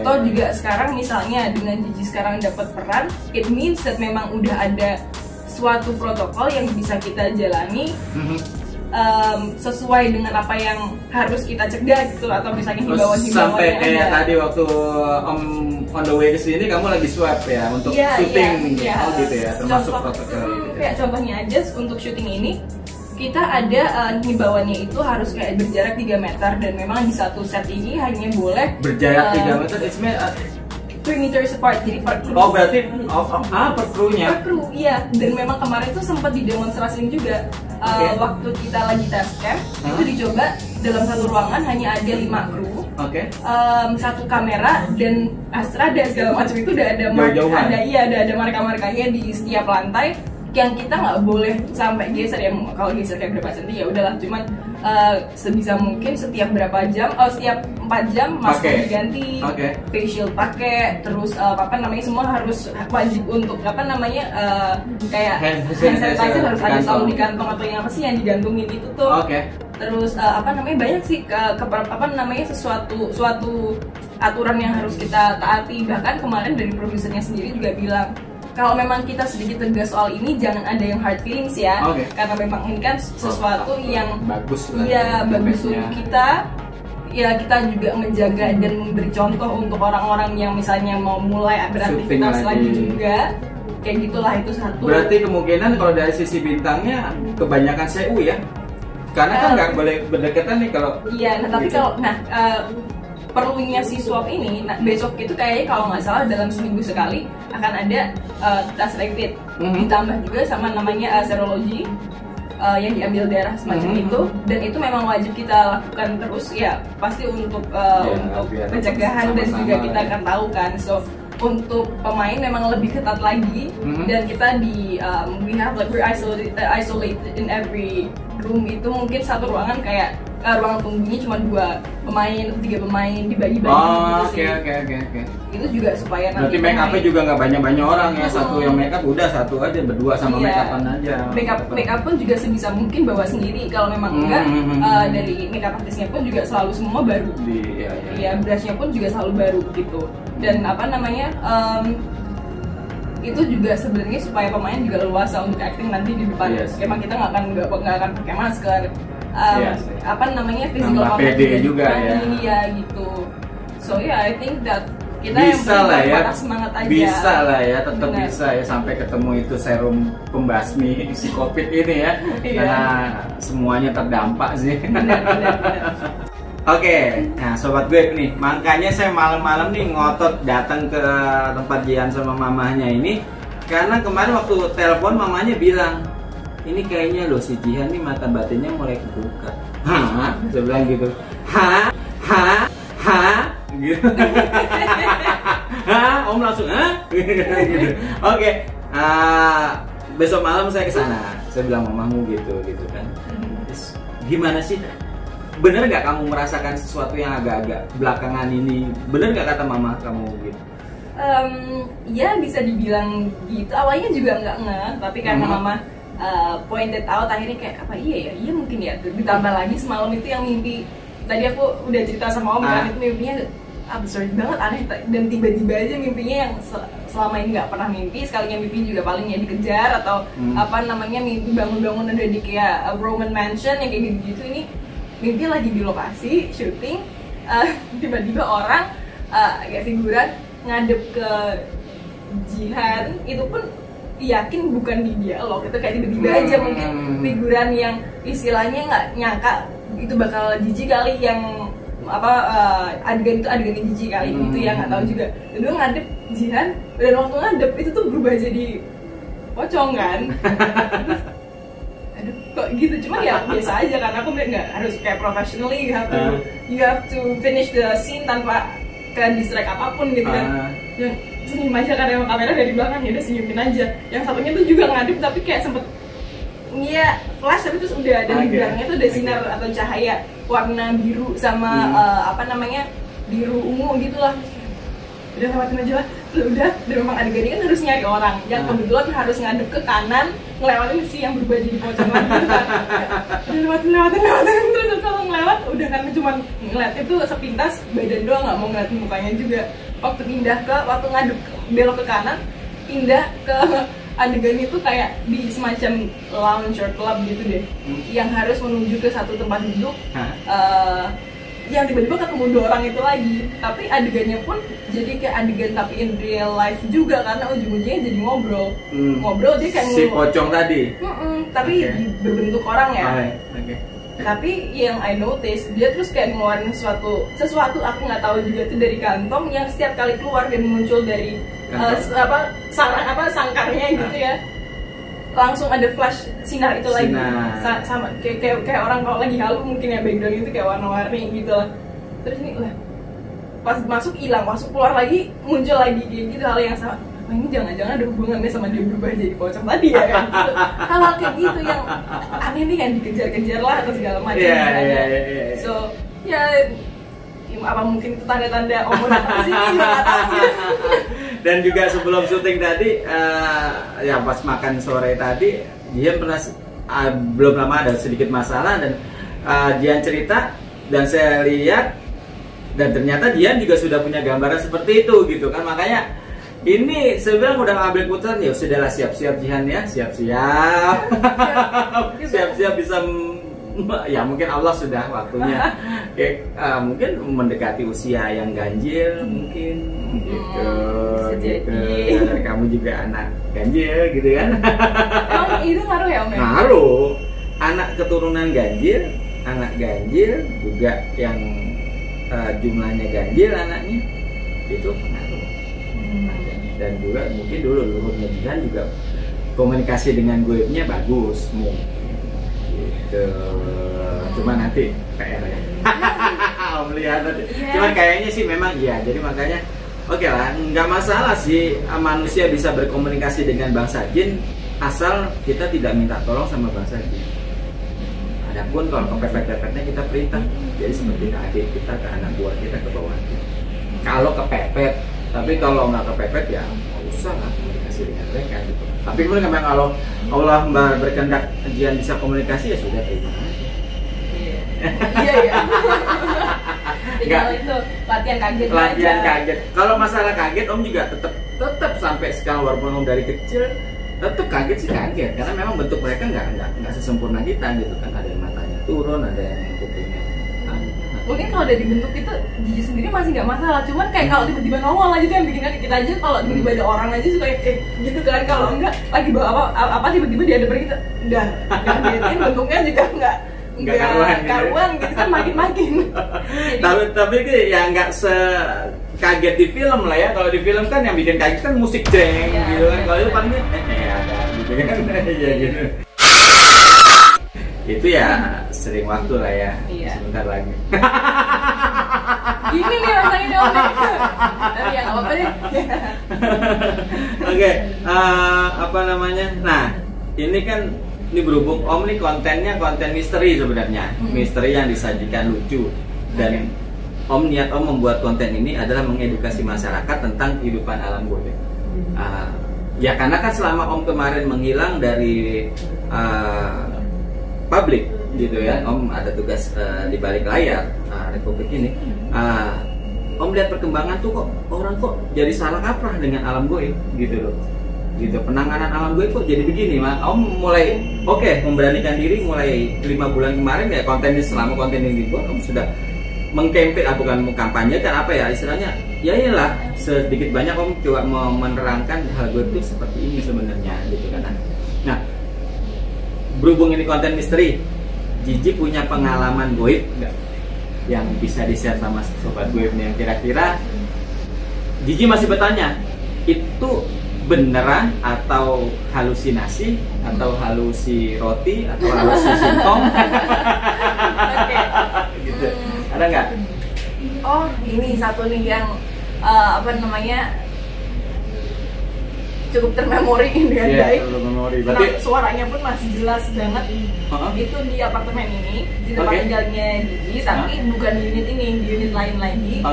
Toh juga sekarang misalnya dengan Gigi sekarang dapat peran, it means that memang udah ada suatu protokol yang bisa kita jalani sesuai dengan apa yang harus kita cegah gitu, atau misalnya himbauan-himbauan sampai yang kayak ada. tadi waktu on the way ke sini kamu lagi swab ya untuk syuting gitu ya, termasuk protokol gitu. Kayak contohnya aja untuk syuting ini kita ada himbauannya itu harus kayak berjarak 3 meter, dan memang di satu set ini hanya boleh berjarak 3 meter, it's 3 meters apart, jadi per kru. Oh berarti per krunya? Per kru, iya. Dan memang kemarin tuh sempat didemonstrasiin juga waktu kita lagi test camp, itu dicoba dalam satu ruangan hanya ada 5 kru, satu kamera dan Astra dan segala macam itu udah ada marka-markanya di setiap lantai, yang kita nggak boleh sampai geser ya. Kalau geser kayak berapa senti ya udahlah, cuman sebisa mungkin setiap berapa jam, setiap 4 jam masker diganti, facial pakai, terus semua harus wajib untuk kayak hand sanitizer harus ada selalu di kantong atau yang apa sih yang digantungin itu tuh. Terus banyak sih suatu aturan yang harus kita taati. Bahkan kemarin dari produsernya sendiri juga bilang kalau memang kita sedikit tegas soal ini, jangan ada yang hard feelings ya, karena memang ini kan sesuatu yang bagus untuk kita. Ya kita juga menjaga dan memberi contoh untuk orang-orang yang misalnya mau mulai beraktivitas lagi juga. Kayak gitulah, itu satu. Berarti kemungkinan kalau dari sisi bintangnya kebanyakan CU ya? Karena kan nggak boleh berdekatan nih kalau. Iya, tapi kalau perlunya si swab ini, besok itu kayaknya kalau nggak salah dalam seminggu sekali akan ada tes rapid, ditambah juga sama namanya serologi yang diambil darah semacam itu, dan itu memang wajib kita lakukan terus ya, pasti untuk pencegahan dan juga kita akan tahu kan. So untuk pemain memang lebih ketat lagi, dan kita we're isolated in every room. Itu mungkin satu ruangan kayak ruang tunggunya cuma 2 pemain atau 3 pemain dibagi-bagi Oke. Itu juga supaya nanti berarti make up-nya juga nggak banyak orang ya, satu yang make up udah satu aja, berdua sama make up-an aja. Make up pun juga sebisa mungkin bawa sendiri, kalau memang enggak dari make up artisnya pun juga selalu semua baru. Brushnya pun juga selalu baru gitu. Dan itu juga sebenarnya supaya pemain juga leluasa untuk acting nanti di depan. Emang kita nggak akan pakai masker. Physical PD juga ya gitu. So I think that Kita bisa yang lah ya, semangat aja. bisa lah ya, tetap Benar. bisa ya sampai ketemu itu serum pembasmi si COVID ini ya, Iya. karena semuanya terdampak sih. Benar. Oke, nah sobat gue nih, makanya saya malam-malam nih ngotot datang ke tempat Jihan sama mamahnya ini, karena kemarin waktu telepon mamanya bilang, ini kayaknya loh si Jihan nih mata batinnya mulai kebuka. Hah? Saya bilang gitu. Hah? Gitu. Hah? Om langsung gitu. Oke. Besok malam saya ke sana. Saya bilang mamamu gitu kan. Terus, gimana sih? Bener nggak kamu merasakan sesuatu yang agak-agak belakangan ini? Bener nggak kata mama kamu gitu? Ya bisa dibilang gitu. Awalnya juga nggak, tapi karena mama pointed out akhirnya kayak apa iya mungkin ya. Ditambah lagi semalam itu yang mimpi. Tadi aku udah cerita sama om kan itu mimpinya absurd banget, aneh, dan tiba-tiba aja mimpinya yang selama ini nggak pernah mimpi. Sekalinya mimpi juga paling ya dikejar atau apa namanya mimpi bangun-bangun ada di kayak Roman Mansion yang kayak gitu-gitu. Ini mimpi lagi di lokasi syuting, tiba-tiba orang kayak figuran ngadep ke Jihan, itu pun yakin bukan di dialog, itu kayak tiba-tiba aja mungkin figuran yang istilahnya nggak nyangka itu bakal jijik kali, yang apa adegan itu adegan jijik kali itu ya nggak tahu juga. Dan dia ngadep Jihan, dan waktu ngadep itu tuh berubah jadi pocong kan. Aduh kok gitu, cuma ya biasa aja karena aku nggak harus kayak professionally, you have to finish the scene tanpa kalian distract apapun gitu kan. Yang senyum aja karena emang kamera dari belakang, ya udah senyumin aja. Yang satunya tuh juga ngadep tapi kayak sempet flash, tapi terus udah ada di belakangnya tuh ada sinar atau cahaya warna biru sama apa namanya biru ungu gitulah. Udah lewatin aja lah, udah. Dan memang adegan ini kan harus nyari orang yang kebetulan harus ngadep ke kanan, ngelewatin si yang berubah jadi pocong lagi gitu kan. Lewatin terus kalau ngelewat udah kan cuma ngeliat itu sepintas badan doang, nggak mau ngeliatin mukanya juga. Waktu ngadep belok ke kanan, pindah ke adegan itu kayak di semacam lounge or club gitu deh, yang harus menuju ke satu tempat duduk. Yang tiba-tiba ketemu dua orang itu lagi, tapi adegannya pun jadi kayak adegan tapi in real life juga, karena ujung-ujungnya jadi ngobrol dia kayak si pocong tadi, tapi berbentuk orang ya. Okay. Tapi yang I notice, dia terus kayak ngeluarin sesuatu aku nggak tahu juga itu dari kantong, yang setiap kali keluar dan muncul dari sangkarnya gitu ya, langsung ada flash sinar itu lagi. Sama kayak orang kalau lagi halu mungkin ya, background itu kayak warna-warni gitu lah. Terus ini lah pas masuk hilang, masuk keluar lagi muncul lagi kayak gitu, hal yang sama. Nah, ini jangan-jangan ada hubungannya sama dia berubah jadi pocong tadi ya kan? Gitu. Hal-hal kayak gitu yang aneh nih kan, dikejar-kejar lah atau segala macam. So ya apa mungkin itu tanda-tanda omongan sih, nggak tahu. Dan juga sebelum syuting tadi, ya pas makan sore tadi, Jihan pernah belum lama ada sedikit masalah, dan Jihan cerita dan saya lihat, dan ternyata Jihan juga sudah punya gambaran seperti itu gitu kan. Makanya ini saya bilang udah ngambil keputusan, ya sudahlah, siap-siap Jihan ya, siap-siap bisa ya mungkin Allah sudah waktunya mungkin mendekati usia yang ganjil mungkin gitu. Dan kamu juga anak ganjil gitu kan. Emang itu ngaruh ya Om? Ngaruh, anak keturunan ganjil, anak ganjil juga yang jumlahnya ganjil anaknya itu pengaruh. Dan juga mungkin dulu Luhut Jihan juga komunikasi dengan goibnya bagus gitu. Cuma nanti PR ya. Melihat nanti. Cuman kayaknya sih memang iya. Jadi makanya oke lah, nggak masalah sih manusia bisa berkomunikasi dengan bangsa jin asal kita tidak minta tolong sama bangsa jin. Adapun kalau kepepet-pepetnya kita perintah. Jadi seperti ke adik kita, ke anak buah kita, ke bawah kita. Kalau kepepet, tapi kalau nggak kepepet ya nggak usah lah komunikasi dengan mereka gitu. Tapi kemudian memang kalau Allah berkehendak Jihan bisa komunikasi ya sudah terima aja. Iya. Tinggal itu latihan kaget. Latihan kaget. Kalau masalah kaget, Om juga tetap sampai sekarang, walaupun Om dari kecil tetap kaget sih kaget, karena memang bentuk mereka nggak sesempurna kita gitu kan. Ada yang matanya turun, ada yang kupingnya mungkin kalau udah dibentuk itu Jiji sendiri masih nggak masalah, cuman kayak kalau tiba-tiba nongol aja tuh yang bikin kita aja, kalau tiba-tiba ada orang aja suka kayak gitu kan, kalau enggak lagi bawa apa tiba-tiba di hadapan kita udah liatin bentuknya juga nggak karuan gitu kan, makin tapi ya nggak kaget di film lah ya. Kalau di film kan yang bikin kaget kan musik jeng gitu kan, kalau itu paling ada gitu kan. Ya gitu. Itu ya sering waktu lah ya. Sebentar lagi. Ini nih rasanya dong. Tapi ya nggak apa-apa deh. Oke, apa namanya? Nah, ini kan berhubung Om nih kontennya konten misteri sebenarnya, misteri yang disajikan lucu, dan Om niat Om membuat konten ini adalah mengedukasi masyarakat tentang kehidupan alam goib. Ya karena kan selama Om kemarin menghilang dari publik gitu ya, Om ada tugas di balik layar Republik ini. Om lihat perkembangan tuh kok orang kok jadi salah kaprah dengan alam goib gitu loh. Gitu, penanganan alam goib kok jadi begini, Mak. Om mulai memberanikan diri mulai 5 bulan kemarin ya, selama konten ini dibuat Om sudah bukan mengkampanyekan apa ya istilahnya. Ya iyalah, sedikit banyak Om coba menerangkan hal goib itu seperti ini sebenarnya gitu kan. Nah, berhubung ini konten misteri, Jiji punya pengalaman goib nggak yang bisa di-share sama sobat goib nih, yang kira-kira Jiji masih bertanya itu beneran atau halusinasi atau halusi roti atau halusi singkong? Gitu. Ada nggak? Oh, ini satu nih yang cukup termemori dengan baik. Berarti suaranya pun masih jelas banget. Itu di apartemen ini, di tempat tinggalnya Jiji, tapi bukan di unit ini, di unit lain lagi.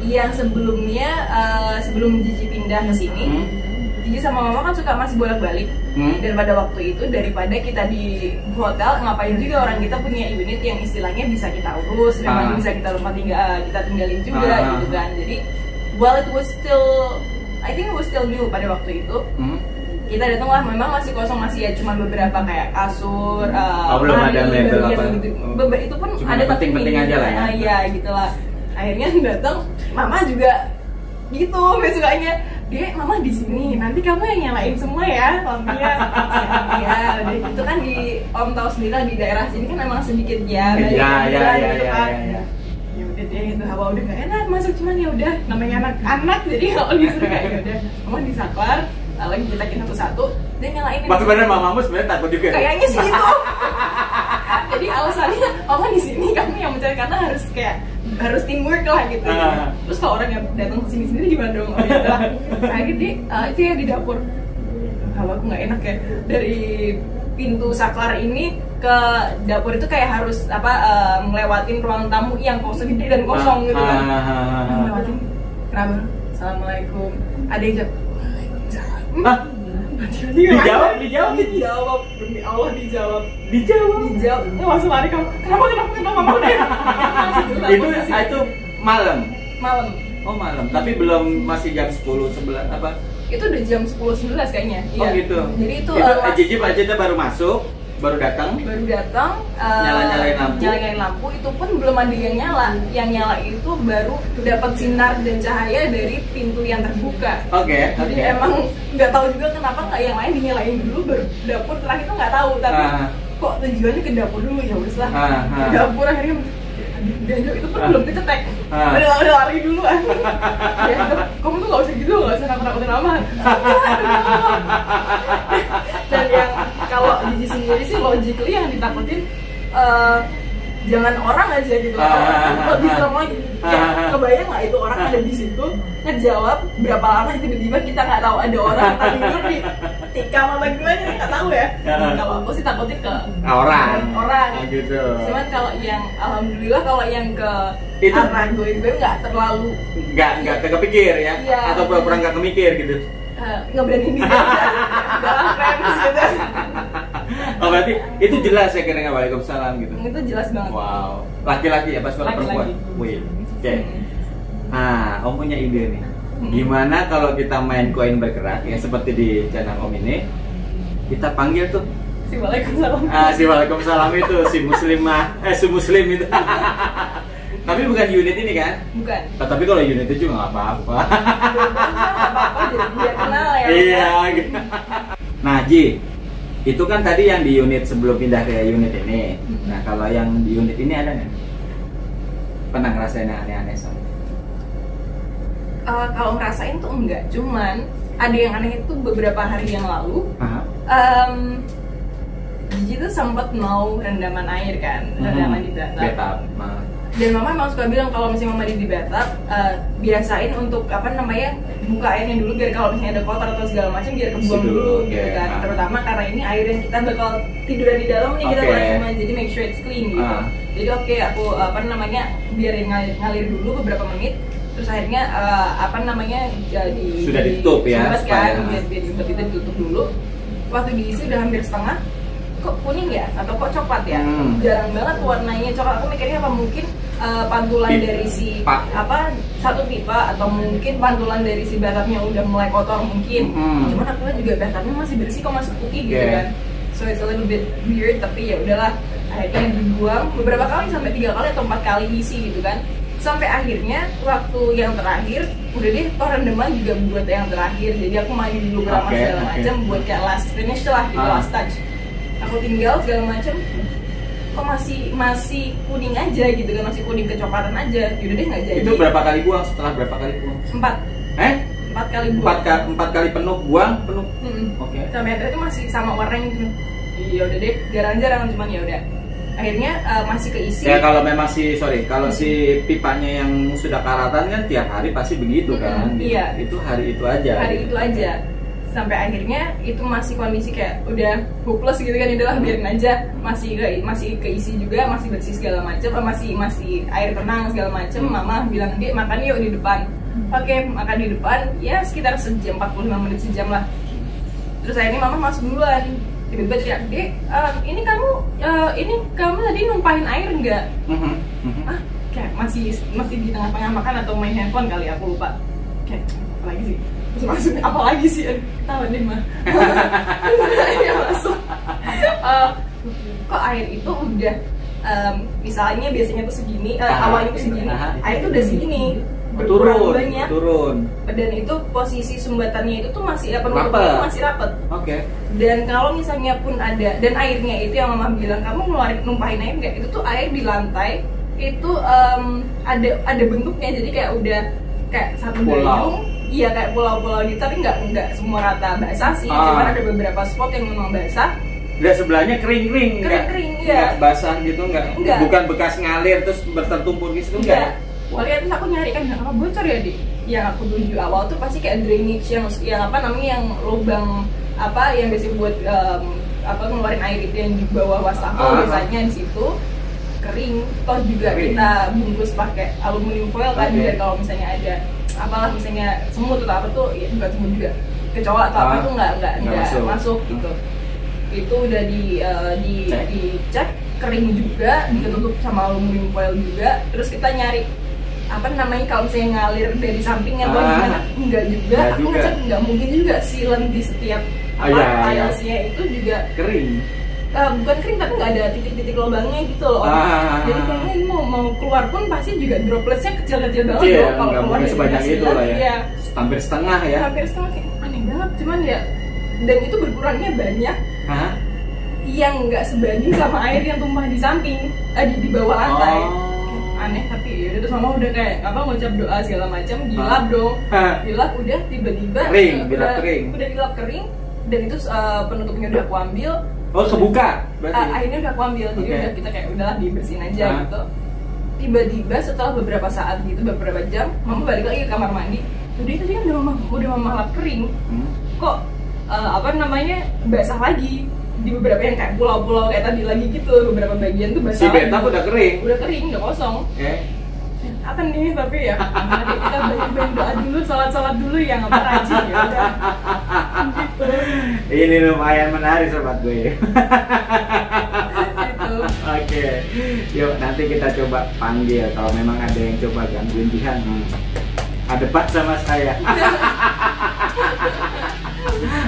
Yang sebelumnya, sebelum Jiji pindah ke sini, Jiji sama Mama kan suka masih bolak-balik. Dan pada waktu itu daripada kita di hotel, ngapain juga orang kita punya unit yang istilahnya bisa kita urus, memang bisa kita tinggalin juga gitu kan. Jadi while it was still, I think it was still new pada waktu itu. Kita datang lah, memang masih kosong, masih ya cuma beberapa kayak kasur, belum ada mebel apa gitu. Itu pun cuma ada penting-penting aja lah ya. Iya gitulah. Akhirnya datang, Mama juga gitu, besoknya Dek, Mama di sini. Nanti kamu yang nyalain semua ya lampunya. Ya, udah itu kan di Om tahu sendiri lah, di daerah sini kan emang sedikit ya. Ya udah deh, itu hawa udah gak enak masuk, cuman ya udah namanya anak-anak, jadi kalau disuruh kayak ya udah Mama disaklar, lagi kita satu-satu dia nyalain. Mas bener mamamu sebenarnya takut juga. Kayaknya sih gitu. Jadi alasannya Mama di sini, kamu yang mencari, karena harus teamwork lah gitu. Terus kalau orang yang datang ke sini sendiri gimana dong? Akhirnya itu ya di dapur. Hawa aku nggak enak ya, dari pintu saklar ini ke dapur itu kayak harus ngelewatin ruang tamu yang gede dan kosong gitu kan. Ngelewatin, kenapa? Assalamualaikum. Ada yang jawab, Dijawab. Demi Allah dijawab. Langsung lari kamu. Kenapa Mama udah? Itu malam. Oh malam. Tapi belum, masih jam 10-11 apa? Itu udah jam 10-11 kayaknya. Oh gitu. Jadi itu Jiji aja baru masuk, baru datang. Nyalain lampu, itu pun belum ada yang nyala. Yang nyala itu baru dapat sinar dan cahaya dari pintu yang terbuka. Jadi emang nggak tahu juga kenapa nggak yang lain dinyalain dulu, baru dapur terakhir itu nggak tahu. Tapi kok tujuannya ke dapur dulu, ya udah lah. Ke dapur akhirnya dianjur, itu pun belum diketek. Udah lari duluan. Kamu tuh nggak usah gitu, nggak usah nakut-nakutin Mama. Dan yang kalau Jiji sendiri sih logically yang ditakutin jangan orang aja gitu. Lebih serem lagi. Kebayang nggak itu orang ada di situ ngejawab berapa lama, tiba-tiba kita nggak tahu ada orang kita tidur di tikam apa gimana, nggak tahu ya. Kalau aku sih takutnya ke orang. Gitu. Cuman kalau yang alhamdulillah kalau yang ke arah goib nggak terlalu, nggak kepikir ya, atau pura-pura nggak kemikir gitu. Nggak berani diri dalam friends gitu. Oh berarti itu jelas ya kira-kira Waalaikumsalam gitu. Itu jelas banget. Wow. Laki-laki ya, pas kalau perempuan. Wih. Oke. Nah, Om punya ide nih. Gimana kalau kita main koin bergerak ya seperti di channel Om ini? Kita panggil tuh si Waalaikumsalam. Si Waalaikumsalam itu si muslim itu. Tapi bukan unit ini kan? Bukan. Tapi kalau unit itu juga nggak apa-apa. Nggak apa-apa, jadi biar kenal ya. Iya. Gitu. Nah, Ji, itu kan tadi yang di unit sebelum pindah ke unit ini. Nah, kalau yang di unit ini ada nggak? Pernah ngerasain yang aneh-aneh sama? Kalau ngerasain tuh enggak, cuman ada yang aneh itu beberapa hari yang lalu. Gigi tuh sempat mau rendaman air kan, rendaman di bathtub. Dan mama emang suka bilang kalau misalnya mama di bathtub, biasain untuk apa namanya buka airnya dulu biar kalau misalnya ada kotor atau segala macam biar kebuang dulu gitu kan. Terutama karena ini air yang kita bakal tiduran di dalam nih kita cuma jadi make sure it's clean gitu. Jadi aku apa namanya biarin ngalir dulu beberapa menit. Terus akhirnya apa namanya jadi sudah ditutup ya kan, biar itu ditutup dulu. Waktu diisi udah hampir setengah, kok kuning ya atau kok coklat ya, jarang banget warnanya coklat. Aku mikirnya apa mungkin pantulan dari si apa satu pipa atau mungkin pantulan dari si bathtubnya udah mulai kotor mungkin. Cuman aku lihat juga bathtubnya masih bersih kok, masih putih gitu kan. So it's a little bit weird, tapi ya udahlah akhirnya dibuang beberapa kali sampai 3 kali atau 4 kali isi gitu kan. Sampai akhirnya waktu yang terakhir udah deh toh rendeman juga buat yang terakhir, jadi aku mandi dulu keramas segala macam buat kayak last finish lah gitu, last touch. Aku tinggal segala macam, kok masih kuning aja gitu kan, masih kuning kecoklatan aja. Yaudah deh nggak jadi. Itu berapa kali buang? Setelah berapa kali buang? 4 kali buang. 4 kali penuh buang penuh. Oke. Sampai akhirnya itu masih sama warnanya gitu. Iya udah deh, jarang-jarang cuman ya udah. Akhirnya masih keisi. Ya kalau memang kalau si pipanya yang sudah karatan kan tiap hari pasti begitu kan. Iya. Itu hari itu aja. Hari itu aja. Sampai akhirnya itu masih kondisi kayak udah hopeless gitu kan, udahlah biarin aja, masih keisi juga, masih bersih segala macam, masih air tenang segala macam. Mama bilang, "Dek, makan yuk di depan." Oke, makan di depan ya sekitar sejam, 45 menit sejam lah. Terus akhirnya mama masuk duluan. Tiba-tiba teriak, "Dek, ini kamu tadi numpahin air nggak?" Kayak masih di tengah-tengah makan atau main handphone kali, aku lupa. Kayak apa lagi sih? Terus maksudnya apa lagi sih? Ketawa deh mah. Ya masuk. Kok air itu udah misalnya biasanya tuh segini, awalnya tuh segini, air tuh udah segini. Turun. Dan itu posisi sumbatannya itu tuh masih penutupnya masih rapet. Dan kalau misalnya pun ada, dan airnya itu yang mama bilang kamu numpahin air nggak, itu tuh air di lantai itu ada bentuknya, jadi kayak udah kayak satu gayung, iya kayak pulau-pulau gitu, tapi nggak semua rata basah sih, cuma ada beberapa spot yang memang basah. Udah sebelahnya kering, ya. Nggak basah gitu, nggak. Bukan bekas ngalir terus bertertumpur gitu, enggak. Makanya terus aku nyari kan, apa bocor ya Dik? Yang aku tuju awal tuh pasti kayak drainage yang apa namanya, yang lubang apa yang biasanya buat ngeluarin air itu yang di bawah wastafel biasanya di situ kering. Toh juga kita bungkus pakai aluminium foil kan, biar kalau misalnya ada apalah misalnya semut atau apa tuh, ya bukan semut juga, kecoa atau apa tuh nggak masuk gitu. Itu udah dicek kering juga, ditutup sama aluminium foil juga. Terus kita nyari apa namanya kalau misalnya ngalir dari sampingnya atau gimana, enggak juga. Aku ngecek nggak mungkin juga sealant di setiap tilesnya itu juga kering. Bukan kering tapi nggak ada titik-titik lubangnya gitu loh. Jadi kayaknya ini mau keluar pun pasti juga dropletsnya kecil-kecil banget loh. Kalau keluar dari sebanyak itu lah ya. Hampir setengah ya. Hampir setengah, kayak aneh banget. Cuman ya, dan itu berkurangnya banyak. Yang nggak sebanding sama air yang tumpah di samping, di bawah lantai. Aneh, tapi ya terus mama udah kayak apa ngucap doa segala macam, dilap dong. Dilap udah tiba-tiba udah dilap kering, dan itu penutupnya udah aku ambil. Kebuka berarti. Akhirnya udah aku ambil, jadi udah kita kayak udahlah dibersihin aja gitu. Tiba-tiba setelah beberapa saat gitu, beberapa jam, mama balik lagi ke kamar mandi. Udah tadi kan udah mama lap kering. Kok apa namanya basah lagi di beberapa yang kayak pulau-pulau kayak tadi lagi gitu, beberapa bagian tuh basah. Si bathtub udah kering, udah kosong. Apa nih, tapi ya mari kita banyak doa dulu, salat dulu ya, nggak apa rajin ya udah. Gitu. Ini lumayan menarik sobat gue. Gitu. Oke, yuk nanti kita coba panggil kalau memang ada yang coba gangguin Jihan. Debat sama saya.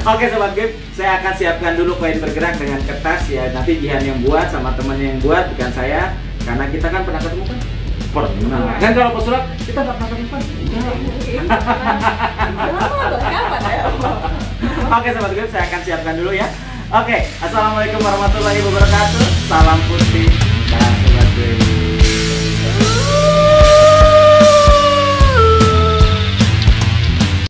Oke sobat Gip, saya akan siapkan dulu koin bergerak dengan kertas ya. Nanti Jihan yang buat sama temennya yang buat, bukan saya. Karena kita kan pernah ketemu kan? Pernah. Kan kalau pesulap kita nggak pernah depan. Kapan ya? Oke sobat gue, saya akan siapkan dulu ya. Oke, assalamualaikum warahmatullahi wabarakatuh. Salam putih dan sobat gue.